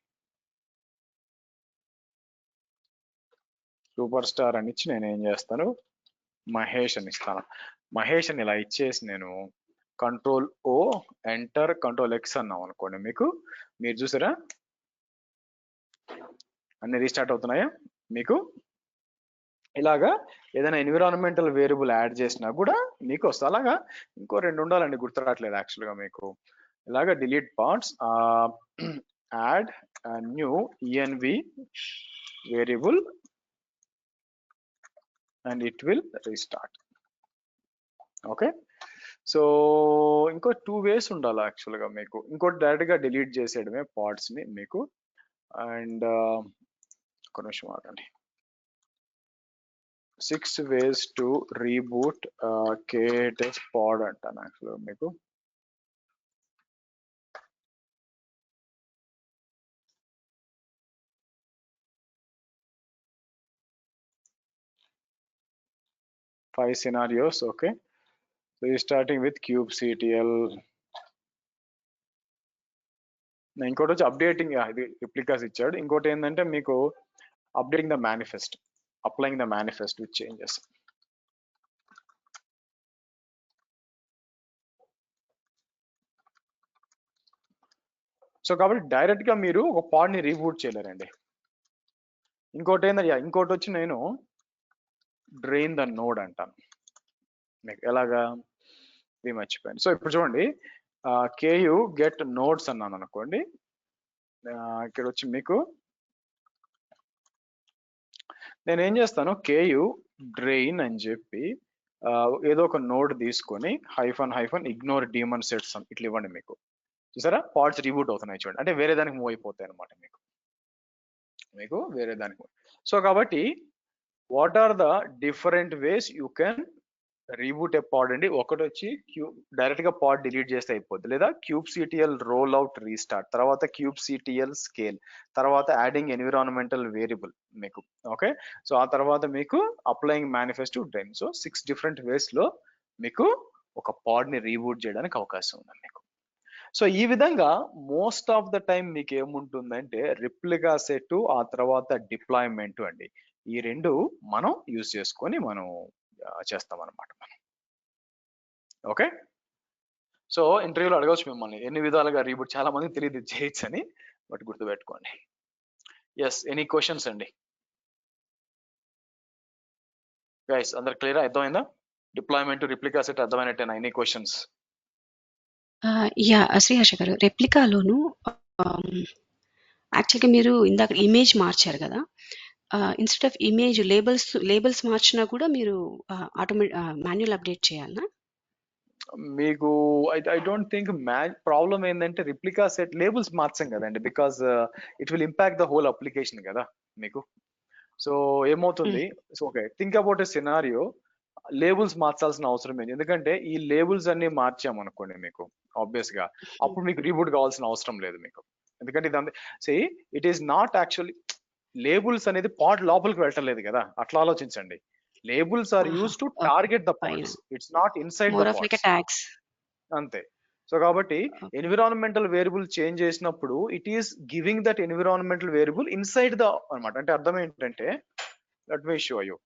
సూపర్ స్టార్ అని ఇచ్చి నేను ఏం చేస్తాను, మహేష్ అని ఇస్తాను. మహేష్ అని ఇలా ఇచ్చేసి నేను control O enter control X అన్నాం అనుకోండి, మీరు చూసారా అన్ని రీస్టార్ట్ అవుతున్నాయా. మీకు ఇలాగా ఏదైనా ఎన్విరాన్మెంటల్ వేరియబుల్ యాడ్ చేసినా కూడా మీకు వస్తుంది. అలాగా ఇంకో 2 ఉండాలండి, గుర్తురావట్లేదు యాక్చువల్గా మీకు. ఇలాగా delete parts, add new ENV variable and it will restart. Okay, so ఇంకో 2 వేస్ ఉండాలి యాక్చువల్గా మీకు. ఇంకోటి డైరెక్ట్ గా డిలీట్ చేసేయడమే పార్ట్స్ ని మీకు. అండ్ ఒక నిమిషం ఆగండి. 6 ways to reboot KTest pod అంటాను యాక్చువల్గా మీకు. Five scenarios, okay. So you're starting with kubectl. ఇంకోటి వచ్చి అప్డేటింగ్, ఇది రిప్లికాస్ ఇచ్చాడు. ఇంకోటి ఏంటంటే మీకు updating the manifest, applying the manifest with changes. So కాబట్టి డైరెక్ట్ గా మీరు ఒక పాడ్ ని రీబూట్ చేయలేరండి. ఇంకోటి ఏంటంటే, ఇంకోటి వచ్చి నేను డ్రైన్ ద నోడ్ అంటాను మీకు. ఎలాగా ఇది మర్చిపోయాను. సో ఇప్పుడు చూడండి, KU గెట్ నోడ్స్ అన్నాను అనుకోండి. ఇక్కడ వచ్చి మీకు నేను ఏం చేస్తాను, KU డ్రైన్ అని చెప్పి ఏదో ఒక నోడ్ తీసుకొని హైఫన్ ఇగ్నోర్ డీమన్ సెట్స్ ఇట్లా ఇవ్వండి. మీకు చూసారా పాడ్స్ రీబూట్ అవుతున్నాయి చూడండి, అంటే వేరే దానికి మూవ్ అయిపోతాయి అనమాట మీకు వేరే దానికి. సో కాబట్టి what are the different ways you can reboot a pod అండి. ఒకటి వచ్చి డైరెక్ట్ గా పాడ్ డిలీట్ చేస్తే అయిపోద్ది, లేదా kubectl రోల్ అవుట్ రీస్టార్ట్, తర్వాత kubectl స్కేల్, తర్వాత యాడింగ్ ఎన్విరాన్మెంటల్ వేరియబుల్ మీకు. ఓకే, సో ఆ తర్వాత మీకు applying manifest drain. So 6 different ways లో మీకు ఒక పాడ్ ని రీబూట్ చేయడానికి అవకాశం ఉంది మీకు. సో ఈ విధంగా మోస్ట్ ఆఫ్ ద టైం మీకు ఏముంటుందంటే రిప్లికా సెట్, ఆ తర్వాత డిప్లాయ్మెంట్ అండి. ఈ 2 మనం యూజ్ చేసుకొని మనం చేస్తాం అనమాట మనం. ఓకే, సో ఇంటర్వ్యూలో అడగవచ్చు మిమ్మల్ని ఎన్ని విధాలుగా రీబూట్, చాలా మందికి తెలియదు చేయొచ్చు అని, బట్ గుర్తుపెట్టుకోండి. ఎస్, ఎనీ క్వశ్చన్స్ అండి గైస్? అందరు క్లియర్, అర్థమైందా? డిప్లాయ్మెంట్ రిప్లికా సెట్ అర్థమైనట్టేనా? Any questions? యా శ్రీహర్ష గారు, రెప్లికాలోను యాక్చువల్గా మీరు ఇందాక ఇమేజ్ మార్చారు కదా, ఇన్స్టెడ్ ఆఫ్ ఇమేజ్ లేబుల్స్ మార్చినా కూడా మీరు మాన్యువల్ అప్డేట్ చేయాలనా? మీకు ఐ డోంట్ థింక్ ప్రాబ్లం ఏంటంటే రిప్లికా సెట్ లేబుల్స్ మార్చాం కదండి, because it will impact the whole application కదా మీకు. సో ఏమవుతుంది, so okay, think about a scenario, labels మార్చాల్సిన అవసరం ఏంటి? ఎందుకంటే ఈ లేబుల్స్ అన్ని మార్చాం అనుకోండి మీకు, ఆబ్వియస్ గా అప్పుడు మీకు రీబూట్ కావాల్సిన అవసరం లేదు మీకు. ఎందుకంటే ఇది it is not actually, labels అనేది పాడ్ లోపలికి వెళ్ళలేదు కదా, అట్లా ఆలోచించండి. Labels are use to target the pods, it's not inside the pods, అంతే. సో కాబట్టి ఎన్విరాన్మెంటల్ వేరియబుల్ చేంజ్ చేసినప్పుడు it is giving that environmental variable inside the అనమాట. అంటే అర్థం ఏంటంటే, let me show you.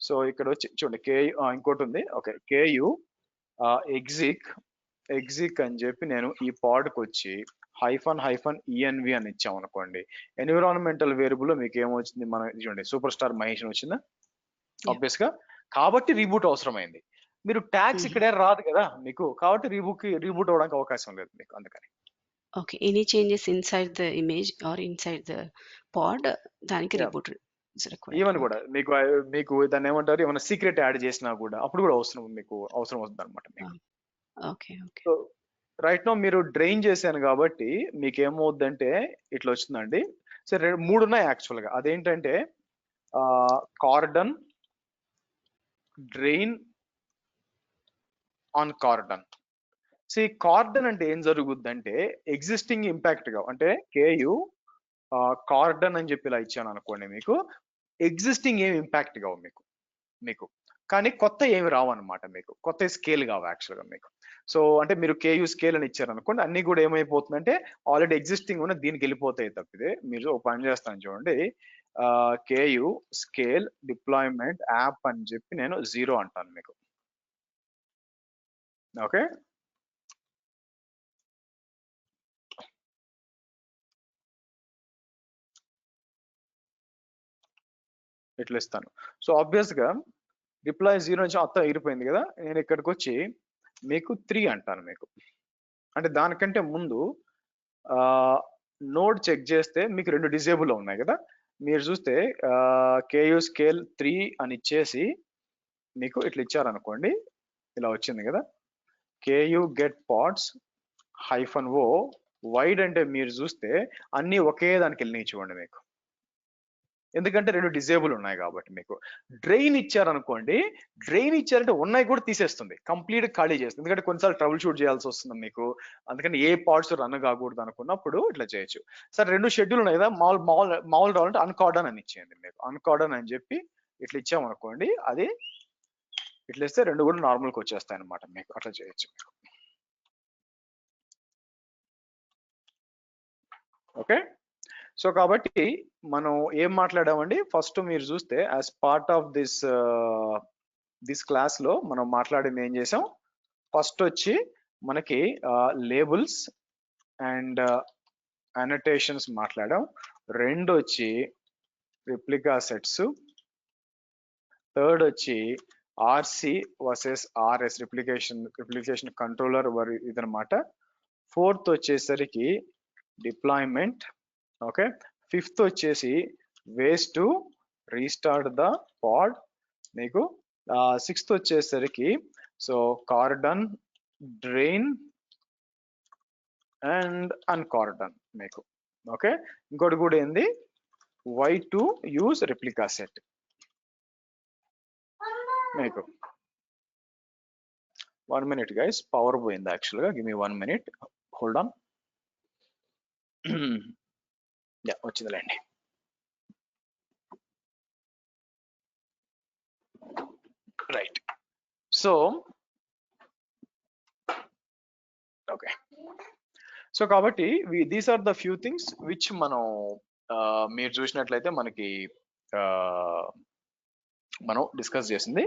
So ఇక్కడ వచ్చి చూడండి, ఇంకోటి ఉంది. ఓకే, KU ఎగ్జిక్ అని చెప్పి నేను ఈ పాడ్కి వచ్చి హైఫన్ ENV అని ఇచ్చాం అనుకోండి. ఎన్విరాన్మెంటల్ వేరియబుల్ మీకు ఏమొచ్చింది, మనం చూడండి సూపర్ స్టార్ మహేష్ వచ్చిందా, ఆబ్వియస్ గా. కాబట్టి రీబూట్ అవసరమైంది. మీరు ట్యాగ్స్ ఇక్కడే రాదు కదా మీకు, కాబట్టి రీబూట్ అవడానికి అవకాశం లేదు మీకు, అందుకని. Okay, any changes inside the image or inside the pod, దానికి రీబూట్ ఈవెన్ కూడా మీకు దాన్ని ఏమంటారు, ఏమైనా సీక్రెట్ యాడ్ చేసినా కూడా అప్పుడు కూడా అవసరం వస్తుంది అనమాట మీకు. సో రైట్ నో మీరు డ్రైన్ చేశాను కాబట్టి మీకు ఏమవుద్దంటే ఇట్లా వచ్చిందండి. సరే 3 ఉన్నాయి యాక్చువల్ గా. అదేంటంటే cordon, drain on cordon. Cordon అంటే ఏం జరుగుద్దంటే ఎగ్జిస్టింగ్ ఇంపాక్ట్ గా అంటే కేయు కార్డన్ అని చెప్పి ఇలా ఇచ్చాను అనుకోండి, మీకు ఎగ్జిస్టింగ్ ఏం ఇంపాక్ట్ కావు మీకు కానీ కొత్త ఏమి రావు అనమాట, మీకు కొత్త స్కేల్ కావు యాక్చువల్ గా మీకు. సో అంటే మీరు కేయు స్కేల్ అని ఇచ్చారు అనుకోండి, అన్ని కూడా ఏమైపోతుందంటే ఆల్రెడీ ఎగ్జిస్టింగ్ ఉన్న దీనికి వెళ్ళిపోతాయి తప్పితే. మీరు ఒక పని చేస్తాను చూడండి, కేయు స్కేల్ డిప్లాయ్మెంట్ యాప్ అని చెప్పి నేను 0 అంటాను మీకు. ఓకే, ఇట్లా ఇస్తాను. సో ఆబ్వియస్ గా డిప్లాయ్ 0 నుంచి మొత్తం ఎగిరిపోయింది కదా, నేను ఇక్కడికి వచ్చి మీకు 3 అంటాను మీకు. అంటే దానికంటే ముందు నోడ్ చెక్ చేస్తే మీకు 2 డిజేబుల్ ఉన్నాయి కదా, మీరు చూస్తే కేయు స్కేల్ 3 అని ఇచ్చేసి మీకు ఇట్లా ఇచ్చారనుకోండి, ఇలా వచ్చింది కదా, kube get pods -o wide అంటే మీరు చూస్తే అన్ని ఒకే దానికి వెళ్ళినాయి చూడండి మీకు, ఎందుకంటే 2 డిజేబుల్ ఉన్నాయి కాబట్టి. మీకు డ్రైన్ ఇచ్చారనుకోండి, డ్రైన్ ఇచ్చారంటే ఉన్నాయి కూడా తీసేస్తుంది, కంప్లీట్ ఖాళీ చేస్తుంది, ఎందుకంటే కొన్నిసార్లు ట్రబుల్ షూట్ చేయాల్సి వస్తుంది మీకు, అందుకని ఏ పార్ట్స్ రన్ కాకూడదు అనుకున్నప్పుడు ఇట్లా చేయొచ్చు. సరే 2 షెడ్యూల్ ఉన్నాయి కదా, మామూలు రావాలంటే అన్కార్డన్ అని ఇచ్చేయండి మీకు. అన్కార్డన్ అని చెప్పి ఇట్లా ఇచ్చామనుకోండి, అది ఇట్లా ఇస్తే 2 కూడా నార్మల్కి వచ్చేస్తాయి అనమాట మీకు, అట్లా చేయొచ్చు. ఓకే, సో కాబట్టి మనం ఏం మాట్లాడామండి, ఫస్ట్ మీరు చూస్తే as part of this class లో మనం మాట్లాడింది ఏం చేసాం, ఫస్ట్ వచ్చి మనకి లేబుల్స్ అండ్ అనోటేషన్స్ మాట్లాడాం, 2 వచ్చి రిప్లికా సెట్స్, 3rd వచ్చి RC versus RS replication controller ఇదనమాట, 4th వచ్చేసరికి డిప్లాయ్మెంట్. ఓకే, 5th వచ్చేసి ways to restart the pod మీకు, 6th వచ్చేసరికి so cordon, drain and uncordon మీకు. ఓకే, ఇంకోటి కూడా ఏంది, why to use replica set మీకు. 1 minute గైస్, పవర్ పోయింది యాక్చువల్ గా, give me 1 minute, hold on. Yeah, వచ్చిందిలేండి. రైట్, సో ఓకే, సో కాబట్టి these are the few things which మనం మీరు చూసినట్లయితే మనకి మనం డిస్కస్ చేసింది.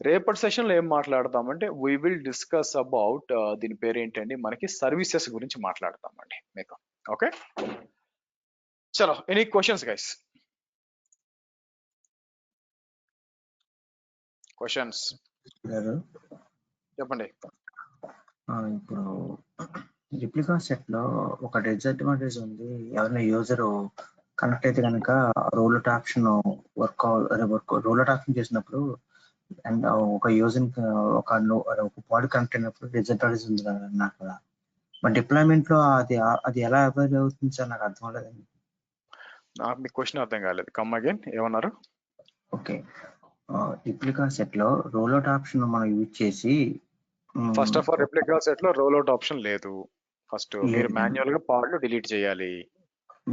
రేపటి సెషన్ లో ఏం మాట్లాడతామంటే వీ విల్ డిస్కస్ అబౌట్ దీని పేరు ఏంటండి, మనకి సర్వీసెస్ గురించి మాట్లాడతామండి మీకు. ఓకే, చలో, ఎనీ క్వశ్చన్స్ గైస్? క్వశ్చన్స్ చెప్పండి. ఇప్పుడు రిప్లికా సెట్ లో ఒక డిసడ్వాంటేజ్ ఉంది, ఎవరైనా యూజర్ కనెక్ట్ అయితే కనుక రోల్అవుట్ ఆప్షన్ రోల్అవుట్ ఆప్షన్ చేసినప్పుడు అండ్ ఒక యూజర్ ఒక పాడ్ కనెక్ట్ అయినప్పుడు డిసడ్వాంటేజ్ ఉంది నాకు కదా, మరి డిప్లాయ్మెంట్ లో అది ఎలా అవైలబుల్ అవుతుంది సార్, నాకు అర్థం అవ్వలేదండి. నాకు మీ క్వశ్చన్ అర్థం కాలేదు, కమ్ అగైన్, ఏమన్నారు? ఓకే, రిప్లికా సెట్ లో రోల్అవుట్ ఆప్షన్ మనం యూజ్ చేసి, first of all replica set లో రోల్అవుట్ ఆప్షన్ లేదు, ఫస్ట్ మీరు మాన్యువల్ గా పాడ్లు డిలీట్ చేయాలి.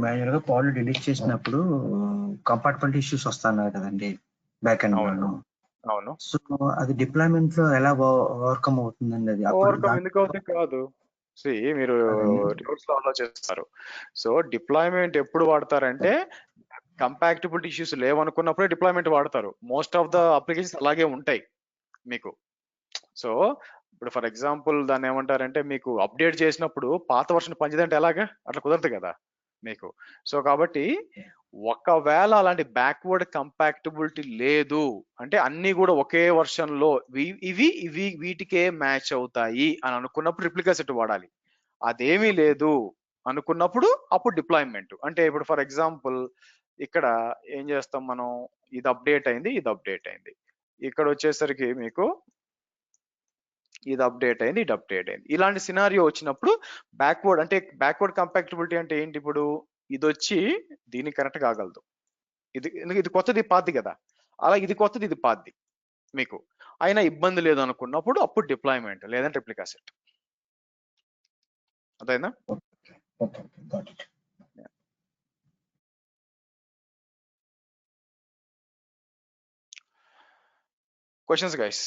మాన్యువల్ గా పాడ్లు డిలీట్ చేసినప్పుడు కంపార్ట్మెంట్ ఇష్యూస్ వస్తున్నాయి కదండి బ్యాక్ ఎండ్ లో. అవును, సో అది డిప్లాయ్మెంట్ లో ఎలా ఓవర్కమ్ అవుతుందండి? అది ఓవర్కమ్ ఎందుకు అవుతుంది కాదు, మీరు రూల్స్ లో ఆలోచిస్తారు. సో డిప్లాయ్మెంట్ ఎప్పుడు వాడతారంటే కంపాక్టబిలిటీ ఇష్యూస్ లేవనుకున్నప్పుడే డిప్లాయ్మెంట్ వాడతారు. మోస్ట్ ఆఫ్ ద అప్లికేషన్స్ అలాగే ఉంటాయి మీకు. సో ఇప్పుడు ఫర్ ఎగ్జాంపుల్ దాన్ని ఏమంటారంటే, మీకు అప్డేట్ చేసినప్పుడు పాత వర్షన్ పనిచేదంటే ఎలాగా, అట్లా కుదరదు కదా మీకు. సో కాబట్టి ఒకవేళ అలాంటి బ్యాక్వర్డ్ కంపాక్టబిలిటీ లేదు అంటే అన్ని కూడా ఒకే వర్షన్ లో వీటికే మ్యాచ్ అవుతాయి అని అనుకున్నప్పుడు రిప్లికా సెట్ వాడాలి. అదేమీ లేదు అనుకున్నప్పుడు అప్పుడు డిప్లాయ్మెంట్. అంటే ఇప్పుడు ఫర్ ఎగ్జాంపుల్ ఇక్కడ ఏం చేస్తాం మనం, ఇది అప్డేట్ అయింది, ఇది అప్డేట్ అయింది, ఇక్కడ వచ్చేసరికి మీకు ఇది అప్డేట్ అయింది, ఇది అప్డేట్ అయింది. ఇలాంటి సినారియో వచ్చినప్పుడు బ్యాక్వర్డ్ కంపాక్టబిలిటీ అంటే ఏంటి, ఇప్పుడు ఇది వచ్చి దీనికి కరెక్ట్ కాగలదు, ఇది కొత్తది పాతది కదా, అలా ఇది కొత్తది ఇది పాతది మీకు. అయినా ఇబ్బంది లేదు అనుకున్నప్పుడు అప్పుడు డిప్లాయ్మెంట్ లేదంటే రిప్లికా సెట్. అదైనా okay got it. Questions guys?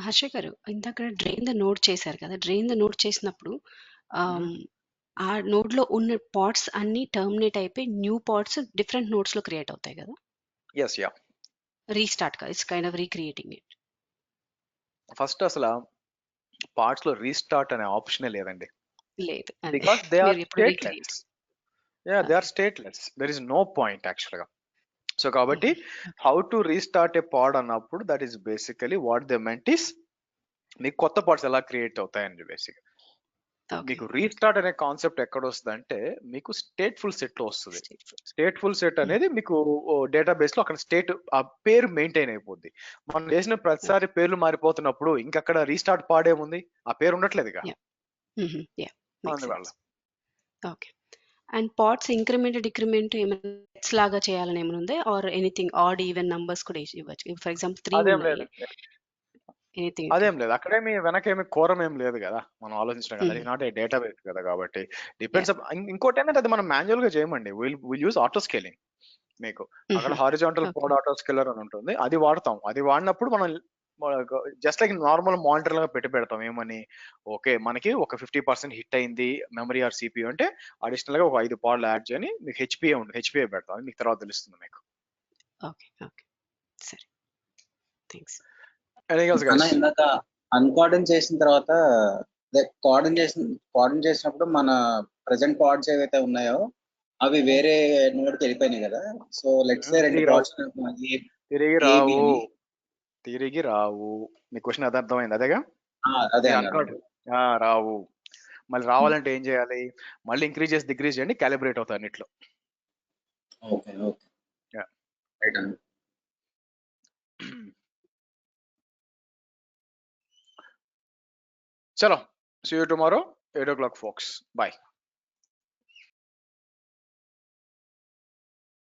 Harsha గారు ఇందాక డ్రైన్ ద నోడ్ చేశారు కదా, డ్రైన్ ద నోడ్ చేసినప్పుడు ఆ నోడ్ లో ఉన్న పార్ట్స్ అన్ని టర్మినేట్ అయిపోయి న్యూ పార్ట్స్ డిఫరెంట్ నోడ్స్ లో క్రియేట్ అవుతాయి కదా, ఎస్ యా. రీస్టార్ట్ గా it's kind of recreating it. First అసలు పార్ట్స్ లో రీస్టార్ట్ అనే ఆప్షనే లేదండి, లేదు అదే బికాస్ దే ఆర్ మీరు ఎప్పుడు stateless. Recreate. They are stateless, there is no point actual గా. సో కాబట్టి how to restart a pod అన్నప్పుడు that is basically what they meant is మీకు కొత్త పార్ట్స్ ఎలా క్రియేట్ అవుతాయండి. బేసిక్ మీకు రీస్టార్ట్ అనే కాన్సెప్ట్ ఎక్కడ వస్తుంది అంటే మీకు స్టేట్ఫుల్ సెట్ లో వస్తుంది. స్టేట్ఫుల్ సెట్ అనేది మీకు డేటాబేస్ లో అక్కడ స్టేట్ ఆ పేరు మెయింటైన్ అయిపోద్ది. మనం చేసిన ప్రతిసారి పేర్లు మారిపోతున్నప్పుడు ఇంకక్కడ రీస్టార్ట్ పాడేముంది, ఆ పేరు ఉండట్లేదుగా. అందువల్ల okay. And parts increment decrement ఏమైనా సెట్స్ లాగా చేయాలని ఏమైనా ఉంది, or anything odd even numbers కూడా ఇవ్వచ్చు. ఫర్ ఎగ్జాంపుల్ 3 అదేం ఉన్నాయి, లేదు, ఎనీథింగ్. అదేం లేదు. అక్కడేమి వెనకేమి కోరం ఏం లేదు కదా, మనం ఆలోచించడం కదా. ఇట్ నాట్ ఏ డేటాబేస్ కదా, కాబట్టి డిపెండ్స్. ఇంకోటి ఏంటంటే అది మనం మాన్యువల్ గా చేయమండి. Will use auto scaling. మీకు అక్కడ హారిజాంటల్ కోడ్ ఆటో స్కేలర్ అని ఉంటుంది, అది వాడతాం. అది వాడినప్పుడు మనం జస్ట్ లైక్ నార్మల్ మానిటర్ లాగా పెడతాం. ఏమని, ఓకే మనకి ఒక 50% హిట్ అయింది మెమరీ ఆర్ సిపియూ అంటే అడిషనల్ గా ఒక 5 పాడ్లు యాడ్ చేయని మీకు హెచ్పిఏ ఉంటుంది, హెచ్పిఏ పెడతాం. అది మీకు తర్వాత తెలుస్తుంది మీకు. ఓకే ఓకే సరే, థాంక్స్. అన్న ఇందాక అన్కోర్డన్ చేసిన తర్వాత కోఆర్డిన్ చేసినప్పుడు మన ప్రెసెంట్ పాడ్స్ ఏవైతే ఉన్నాయో అవి వేరే నోడ్కి వెళ్ళిపోయినాయి కదా. సో లెట్స్ సే 2 పాడ్స్ తిరిగి రావు. మీ క్వశ్చన్ అది అర్థమైంది అదేగా? అదే రావు. మళ్ళీ రావాలంటే ఏం చేయాలి? మళ్ళీ ఇంక్రీజ్ చేసి డిక్రీజ్ చేయండి, క్యాలిబ్రేట్ అవుతాయి అన్నిట్లో. ఓకే ఓకే రైట్ అన్న. చలో, see you tomorrow 8 o'clock folks. Bye.